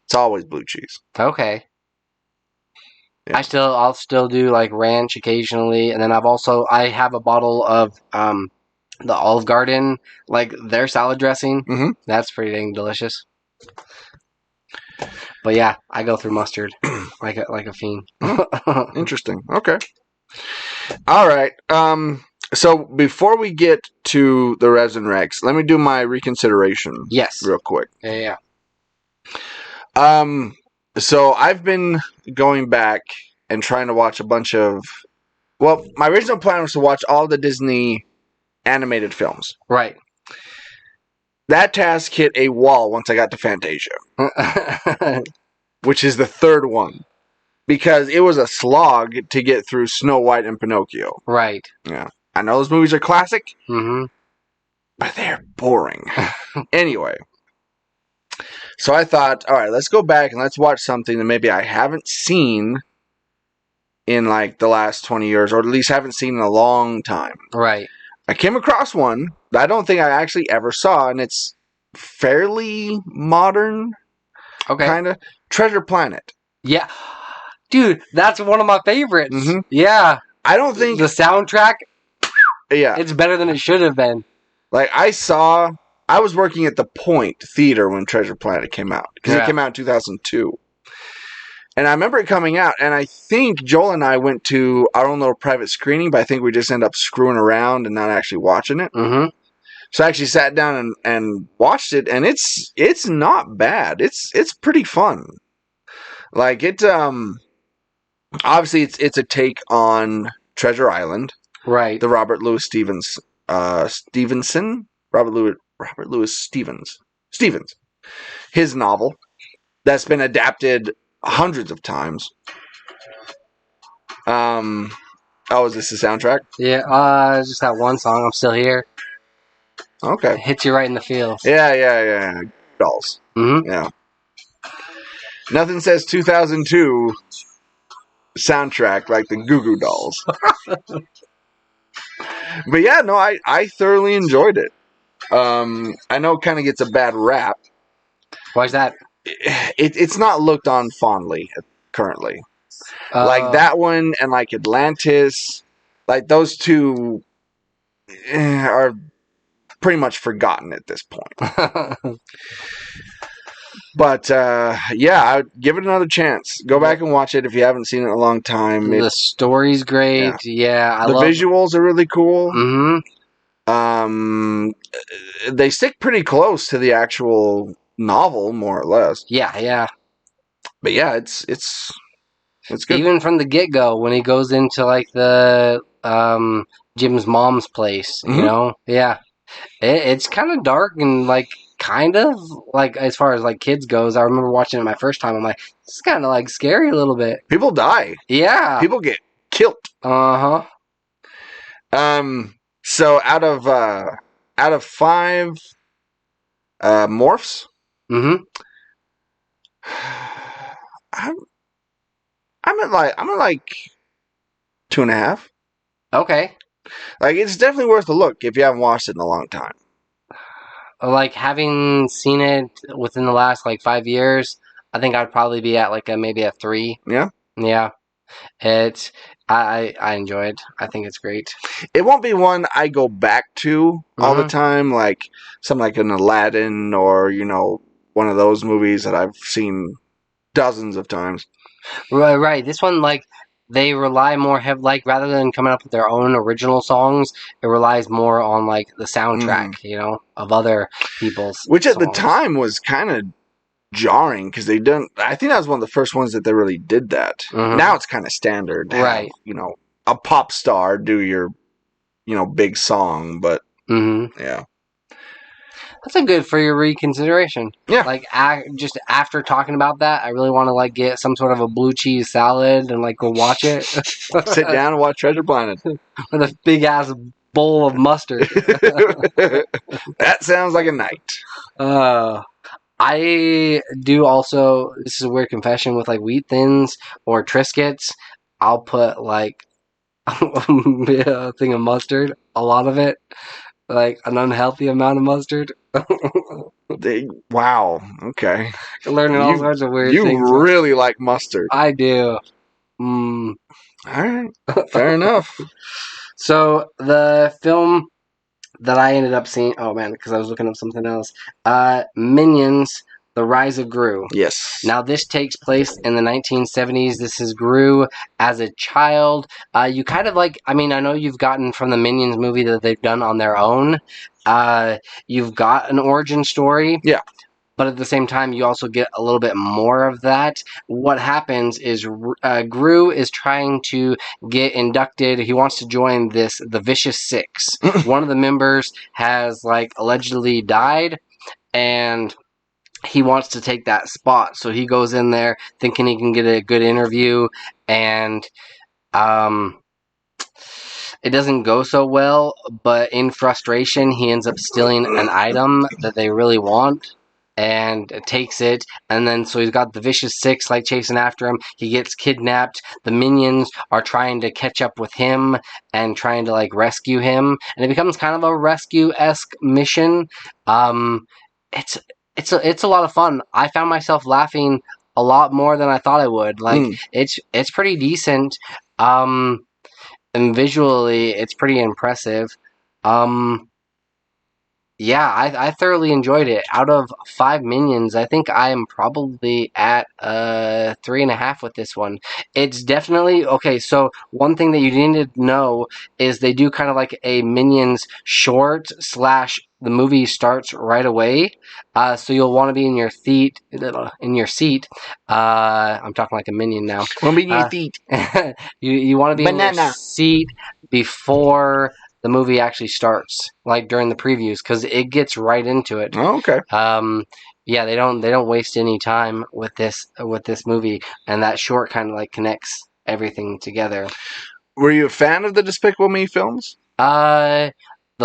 It's always blue cheese. Okay. Yeah. I'll still do like ranch occasionally, and then I have a bottle of the Olive Garden, like their salad dressing. That's pretty dang delicious. But yeah, I go through mustard like a fiend. Interesting. Okay. All right. So before we get to the Revs and Recs, let me do my reconsideration. Yes. Real quick. Yeah. So I've been going back and trying to watch a bunch of... Well, my original plan was to watch all the Disney animated films. Right. That task hit a wall once I got to Fantasia. Which is the third one. Because it was a slog to get through Snow White and Pinocchio. Right. Yeah. I know those movies are classic. But they're boring. Anyway. So I thought, all right, let's go back and let's watch something that maybe I haven't seen in like the last 20 years, or at least haven't seen in a long time. Right. I came across one that I don't think I actually ever saw, and it's fairly modern. Okay. Kind of. Treasure Planet. Yeah. Dude, that's one of my favorites. Yeah. I don't think... The soundtrack... Yeah. It's better than it should have been. Like, I was working at the Point Theater when Treasure Planet came out. Because it came out in 2002. And I remember it coming out, and I think Joel and I went to our own little private screening, but I think we just ended up screwing around and not actually watching it. Mm-hmm. So I actually sat down and watched it, and it's not bad. It's pretty fun. Like, it, obviously it's a take on Treasure Island. Right. The Robert Louis Stevenson. His novel that's been adapted hundreds of times. Is this the soundtrack? Yeah, just that one song, I'm Still Here. Okay. It hits you right in the feels. Yeah. Dolls. Mm-hmm. Yeah. Nothing says 2002 soundtrack like the Goo Goo Dolls. But yeah, no, I thoroughly enjoyed it. I know it kind of gets a bad rap. Why's that? It's not looked on fondly currently. Like that one and like Atlantis, like those two are pretty much forgotten at this point. But yeah, I'd give it another chance. Go back and watch it if you haven't seen it in a long time. The story's great. Yeah, the visuals are really cool. Mm-hmm. They stick pretty close to the actual novel, more or less. Yeah. But yeah, it's good. Even from the get-go, when he goes into like the Jim's mom's place, you know? Yeah. It's kind of dark and like kind of like as far as like kids goes. I remember watching it my first time. I'm like, this is kind of like scary a little bit. People die. Yeah. People get killed. Uh-huh. So out of 5 morphs, mm-hmm. I'm at like 2.5. Okay. Like, it's definitely worth a look if you haven't watched it in a long time. Like, having seen it within the last, like, 5 years, I think I'd probably be at, like, maybe a 3. Yeah? Yeah. I enjoy it. I think it's great. It won't be one I go back to all the time, like something like an Aladdin or, one of those movies that I've seen dozens of times. Right. This one, like, they rely more like rather than coming up with their own original songs, it relies more on like the soundtrack, of other people's. Which at songs. the time was kind of jarring because I think that was one of the first ones that they really did that. Now it's kind of standard, to right? Have, a pop star do your, big song, but yeah. That's a good for your reconsideration. Yeah. Like, just after talking about that, I really want to, like, get some sort of a blue cheese salad and, like, go watch it. Sit down and watch Treasure Planet. With a big-ass bowl of mustard. That sounds like a night. I do also, this is a weird confession, with, like, Wheat Thins or Triscuits, I'll put, like, a thing of mustard, a lot of it. Like, an unhealthy amount of mustard. Wow. Okay. Learning all sorts of weird things. You really like mustard. I do. All right. Fair enough. So, the film that I ended up seeing... Oh, man, because I was looking up something else. Minions, The Rise of Gru. Yes. Now, this takes place in the 1970s. This is Gru as a child. You kind of like... I mean, I know you've gotten from the Minions movie that they've done on their own. You've got an origin story. Yeah. But at the same time, you also get a little bit more of that. What happens is Gru is trying to get inducted. He wants to join the Vicious Six. One of the members has, like, allegedly died, and he wants to take that spot. So he goes in there thinking he can get a good interview, and it doesn't go so well, but in frustration, he ends up stealing an item that they really want. And takes it, and then so he's got the Vicious Six like chasing after him. He gets kidnapped. The Minions are trying to catch up with him and trying to like rescue him, and it becomes kind of a rescue-esque mission. It's a lot of fun. I found myself laughing a lot more than I thought I would. Like it's pretty decent. And visually, it's pretty impressive. Yeah, I thoroughly enjoyed it. Out of 5 Minions, I think I am probably at 3.5 with this one. It's definitely okay. So one thing that you need to know is they do kind of like a Minions short / the movie starts right away. So you'll want to be in your seat. I'm talking like a minion now. Well, be your feet. You want to be in your Banana. seat before the movie actually starts, like during the previews, because it gets right into it. Oh, okay. Yeah, they don't waste any time with this movie, and that short kind of like connects everything together. Were you a fan of the Despicable Me films? The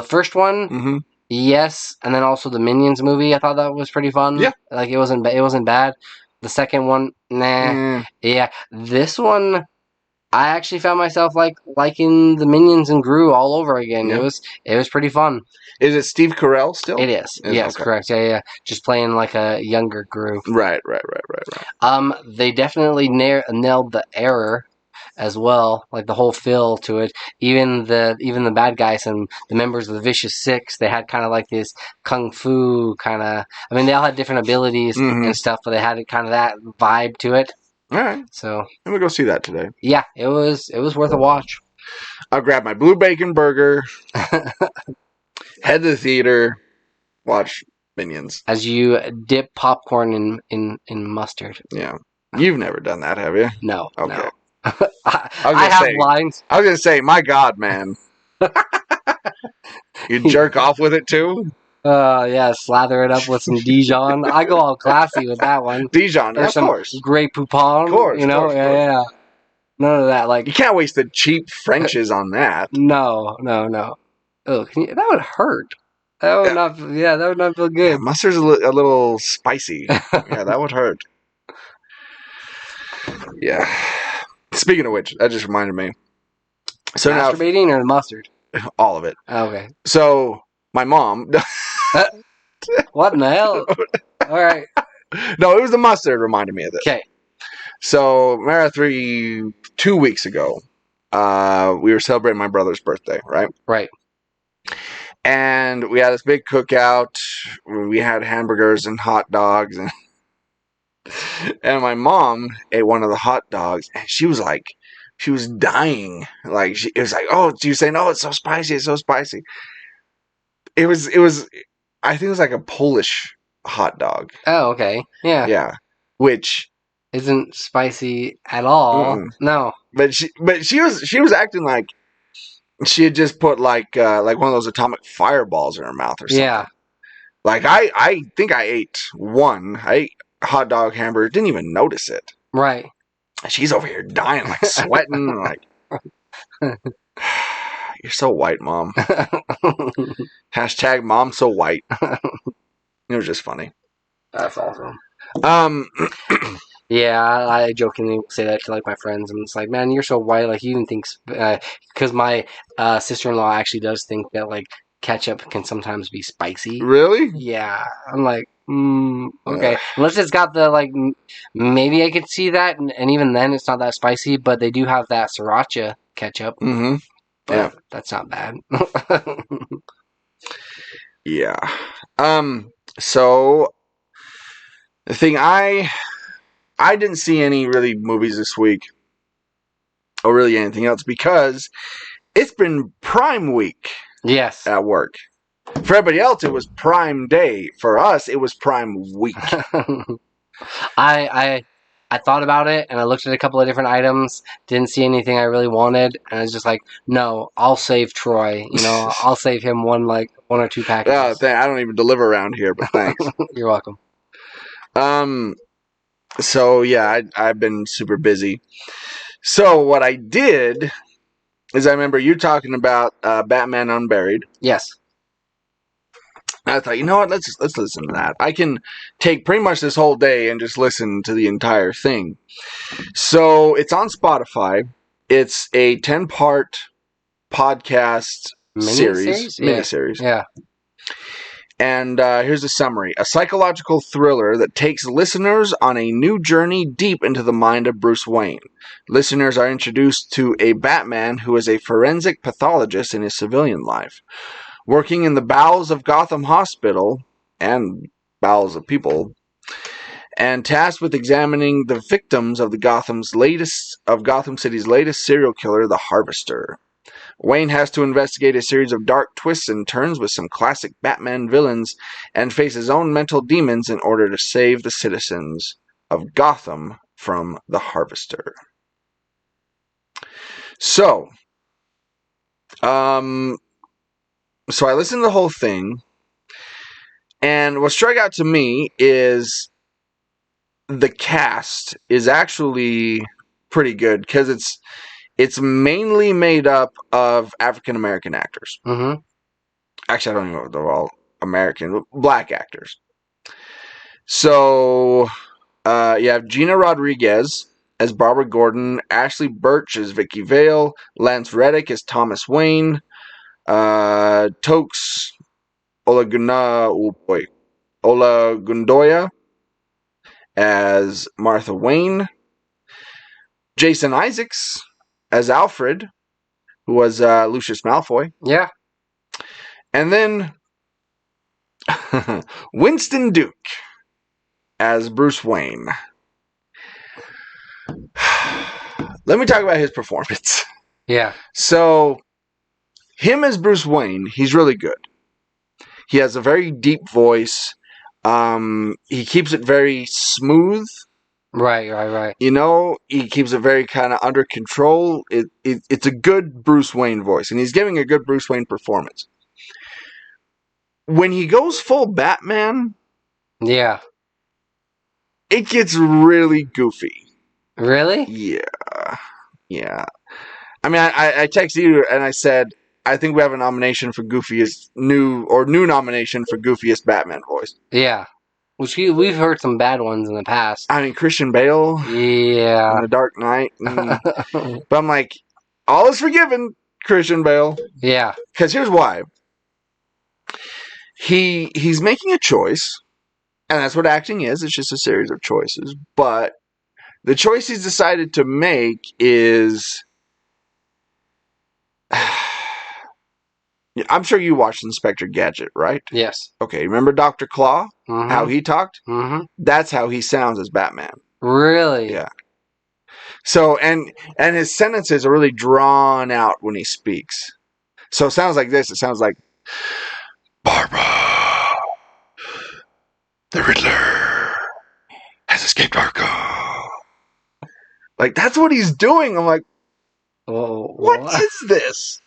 first one, Mm-hmm. yes, and then also the Minions movie. I thought that was pretty fun. Yeah, like it wasn't bad. The second one, nah. Yeah, this one, I actually found myself liking the Minions and Gru all over again. Yeah. It was pretty fun. Is it Steve Carell still? It is. Yes, okay. Correct. Yeah. Just playing like a younger Gru. Right. They definitely nailed the error as well, like the whole feel to it. Even the bad guys and the members of the Vicious Six, they had kind of like this kung fu kind of. I mean, they all had different abilities and stuff, but they had kind of that vibe to it. All right. So I'm gonna go see that today. Yeah, it was worth a watch. I'll grab my blue bacon burger, head to the theater, watch Minions. As you dip popcorn in mustard. Yeah. You've never done that, have you? No. Okay. No. I have lines. I was gonna say, my God, man. You jerk off with it too? Yeah, slather it up with some Dijon. I go all classy with that one. Dijon, yeah, of course. Grey Poupon, of course. Yeah. None of that. Like you can't waste the cheap Frenches on that. No. Oh, that would hurt. That would not. Yeah, that would not feel good. Yeah, mustard's a little spicy. Yeah, that would hurt. Yeah. Speaking of which, that just reminded me. So masturbating or the mustard? All of it. Okay. So my mom. What in the hell? All right. No, it was the mustard reminded me of this. Okay. So, 2 weeks ago, we were celebrating my brother's birthday, right? Right. And we had this big cookout. We had hamburgers and hot dogs, and my mom ate one of the hot dogs, and she was dying. Like it was like, oh, she was saying, oh, it's so spicy, it's so spicy. It was. I think it was like a Polish hot dog. Oh, okay. Yeah. Yeah. Which isn't spicy at all. No. But she was acting like she had just put like one of those atomic fireballs in her mouth or something. Yeah. Like I think I ate one. I ate hot dog hamburger, didn't even notice it. Right. She's over here dying, like sweating, like you're so white, Mom. Hashtag Mom so white. It was just funny. That's awesome. Yeah, I jokingly say that to like my friends, and it's like, man, you're so white. Like you even think, because my sister-in-law actually does think that like ketchup can sometimes be spicy. Really? Yeah. I'm like, okay. Unless it's got the like, maybe I could see that, and even then it's not that spicy. But they do have that sriracha ketchup. Mm-hmm. But that's not bad. Yeah. So the thing I didn't see any really movies this week, or really anything else, because it's been Prime Week. Yes. At work. For everybody else, it was Prime Day. For us, it was Prime Week. I thought about it, and I looked at a couple of different items, didn't see anything I really wanted, and I was just like, no, I'll save Troy. I'll save him one or two packages. I don't even deliver around here, but thanks. You're welcome. So, yeah, I've been super busy. So, what I did is I remember you talking about Batman Unburied. Yes. I thought, you know what, let's listen to that. I can take pretty much this whole day and just listen to the entire thing. So it's on Spotify. It's a 10-part podcast miniseries. Yeah. And here's a summary. A psychological thriller that takes listeners on a new journey deep into the mind of Bruce Wayne. Listeners are introduced to a Batman who is a forensic pathologist in his civilian life. working in the bowels of Gotham Hospital and bowels of people, and tasked with examining the victims of Gotham City's latest serial killer, the Harvester. Wayne has to investigate a series of dark twists and turns with some classic Batman villains and face his own mental demons in order to save the citizens of Gotham from the Harvester. So I listened to the whole thing, and what struck out to me is the cast is actually pretty good, because it's mainly made up of African American actors. Mm-hmm. Actually, I don't even know if they're all American, black actors. So, you have Gina Rodriguez as Barbara Gordon, Ashley Birch as Vicky Vale, Lance Reddick as Thomas Wayne, Tokes Olagundoya as Martha Wayne, Jason Isaacs as Alfred, who was Lucius Malfoy. Yeah. And then Winston Duke as Bruce Wayne. Let me talk about his performance. Yeah. So, him as Bruce Wayne, he's really good. He has a very deep voice. He keeps it very smooth. Right. You know, he keeps it very kind of under control. It's a good Bruce Wayne voice, and he's giving a good Bruce Wayne performance. When he goes full Batman, Yeah. it gets really goofy. Really? Yeah. I mean, I texted you and I said, I think we have a nomination for new nomination for goofiest Batman voice. Yeah. Which we've heard some bad ones in the past. I mean, Christian Bale. Yeah. In The Dark Knight. But I'm like, all is forgiven, Christian Bale. Yeah. Because here's why. He's making a choice, and that's what acting is. It's just a series of choices. But the choice he's decided to make is... I'm sure you watched Inspector Gadget, right? Yes. Okay, remember Dr. Claw? Mm-hmm. How he talked? Mm-hmm. That's how he sounds as Batman. Really? Yeah. So, and his sentences are really drawn out when he speaks. So it sounds like this. It sounds like, Barbara, the Riddler has escaped Arkham. Like, that's what he's doing. I'm like, what is this?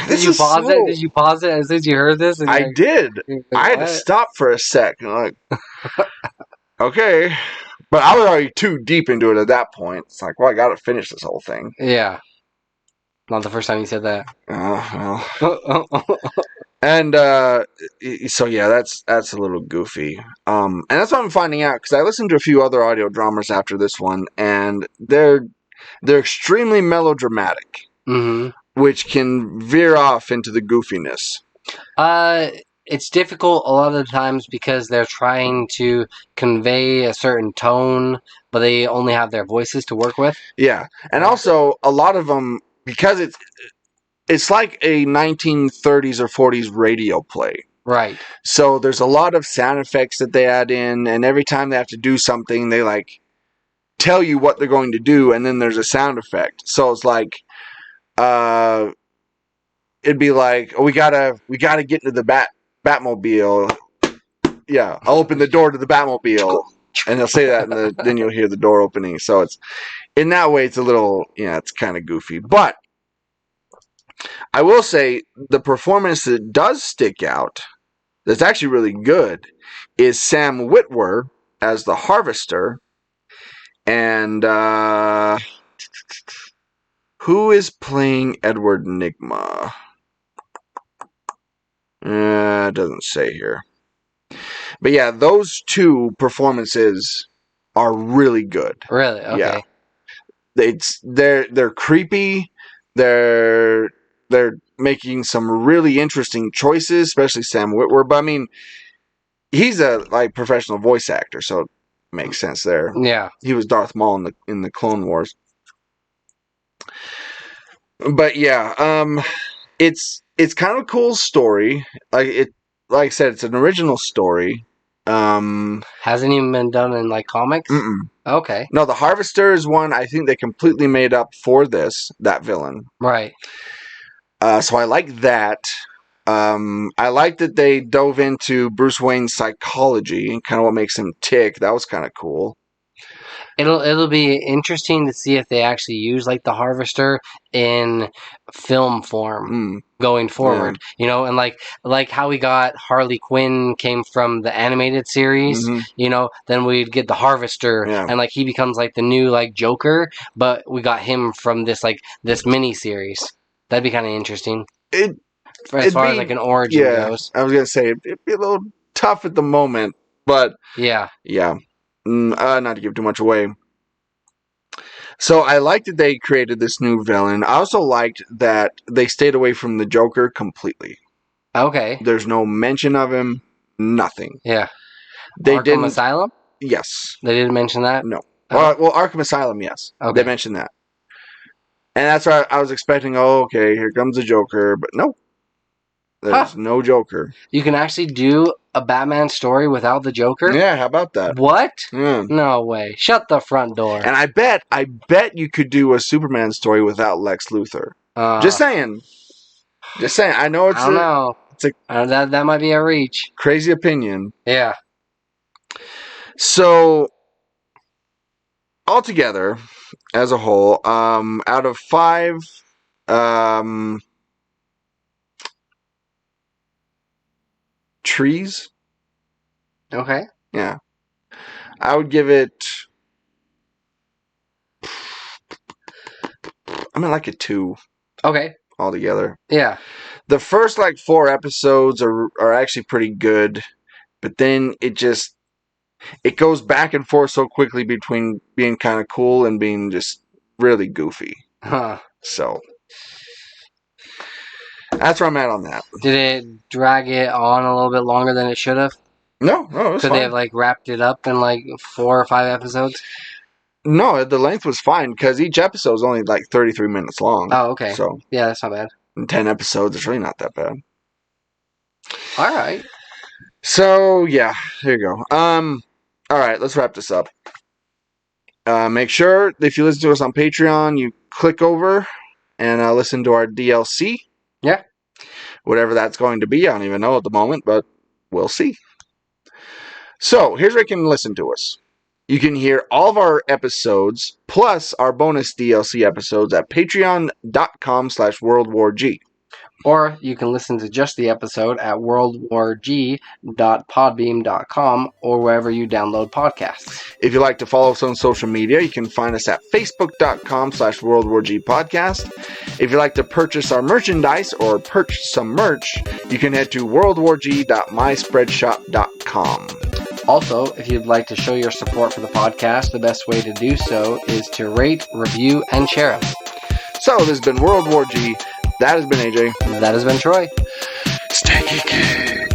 Did you pause it? Did you pause it as soon as you heard this? And I did. I had to stop for a sec. And I'm like, okay. But I was already too deep into it at that point. It's like, well, I got to finish this whole thing. Yeah. Not the first time you said that. Well. And so yeah, that's a little goofy. And that's what I'm finding out, because I listened to a few other audio dramas after this one, and they're extremely melodramatic, mm-hmm. which can veer off into the goofiness. It's difficult a lot of the times because they're trying to convey a certain tone, but they only have their voices to work with. Yeah, and also a lot of them, because it's like a 1930s or 40s radio play. Right. So there's a lot of sound effects that they add in, and every time they have to do something, they like tell you what they're going to do, and then there's a sound effect. So it's like, it'd be like, oh, we gotta get into the Batmobile. Yeah, I'll open the door to the Batmobile, and they'll say that, and then you'll hear the door opening. So it's in that way, it's a little, it's kind of goofy, but I will say the performance that does stick out, that's actually really good, is Sam Witwer as the Harvester. And who is playing Edward Nygma? It doesn't say here. But yeah, those two performances are really good. Really? Okay. Yeah. They're creepy. They're making some really interesting choices, especially Sam Witwer. But I mean, he's a professional voice actor, so it makes sense there. Yeah. He was Darth Maul in the Clone Wars. But yeah, it's kind of a cool story. Like I said, it's an original story. Hasn't even been done in like comics. Mm-mm. Okay, No, the Harvester is one I think they completely made up for that villain. right. So I like that. I like that they dove into Bruce Wayne's psychology and kind of what makes him tick. That was kind of cool. It'll be interesting to see if they actually use like the Harvester in film form going forward. You know, and like how we got Harley Quinn came from the animated series. Mm-hmm. You know, then we'd get the Harvester, and like he becomes like the new like Joker, but we got him from this mini series. That'd be kind of interesting. As far as like an origin goes. I was gonna say it'd be a little tough at the moment, but yeah. Not to give too much away. So I liked that they created this new villain. I also liked that they stayed away from the Joker completely. Okay. There's no mention of him. Nothing. Yeah. They Arkham didn't. Asylum? Yes. They didn't mention that? No. Oh. Well, Arkham Asylum, yes. Okay. They mentioned that. And that's why I was expecting, oh, okay, here comes the Joker. But no. There's no Joker. You can actually do a Batman story without the Joker? Yeah, how about that? What? Yeah. No way. Shut the front door. And I bet you could do a Superman story without Lex Luthor. Just saying. I know it's I don't know. That might be a reach. Crazy opinion. Yeah. So, altogether, as a whole, out of 5, trees. Okay. Yeah. I would give it, like a 2. Okay. Altogether. Yeah. The first 4 episodes are actually pretty good, but then it goes back and forth so quickly between being kind of cool and being just really goofy. Huh. So that's where I'm at on that. Did it drag it on a little bit longer than it should have? No, it was Could fine. they have wrapped it up in 4 or 5 episodes? No, the length was fine because each episode is only 33 minutes long. Oh, okay. So yeah, that's not bad. 10 episodes, it's really not that bad. All right. So yeah, there you go. All right, let's wrap this up. Make sure if you listen to us on Patreon, you click over and listen to our DLC. Yeah. Whatever that's going to be, I don't even know at the moment, but we'll see. So, here's where you can listen to us. You can hear all of our episodes, plus our bonus DLC episodes at patreon.com/WorldWarG. Or you can listen to just the episode at worldwarg.podbeam.com or wherever you download podcasts. If you'd like to follow us on social media, you can find us at facebook.com/WorldWarG podcast. If you'd like to purchase our merchandise or purchase some merch, you can head to worldwarg.myspreadshop.com. Also, if you'd like to show your support for the podcast, the best way to do so is to rate, review, and share us. So, this has been World War G. That has been AJ. That has been Troy. Stay geeky.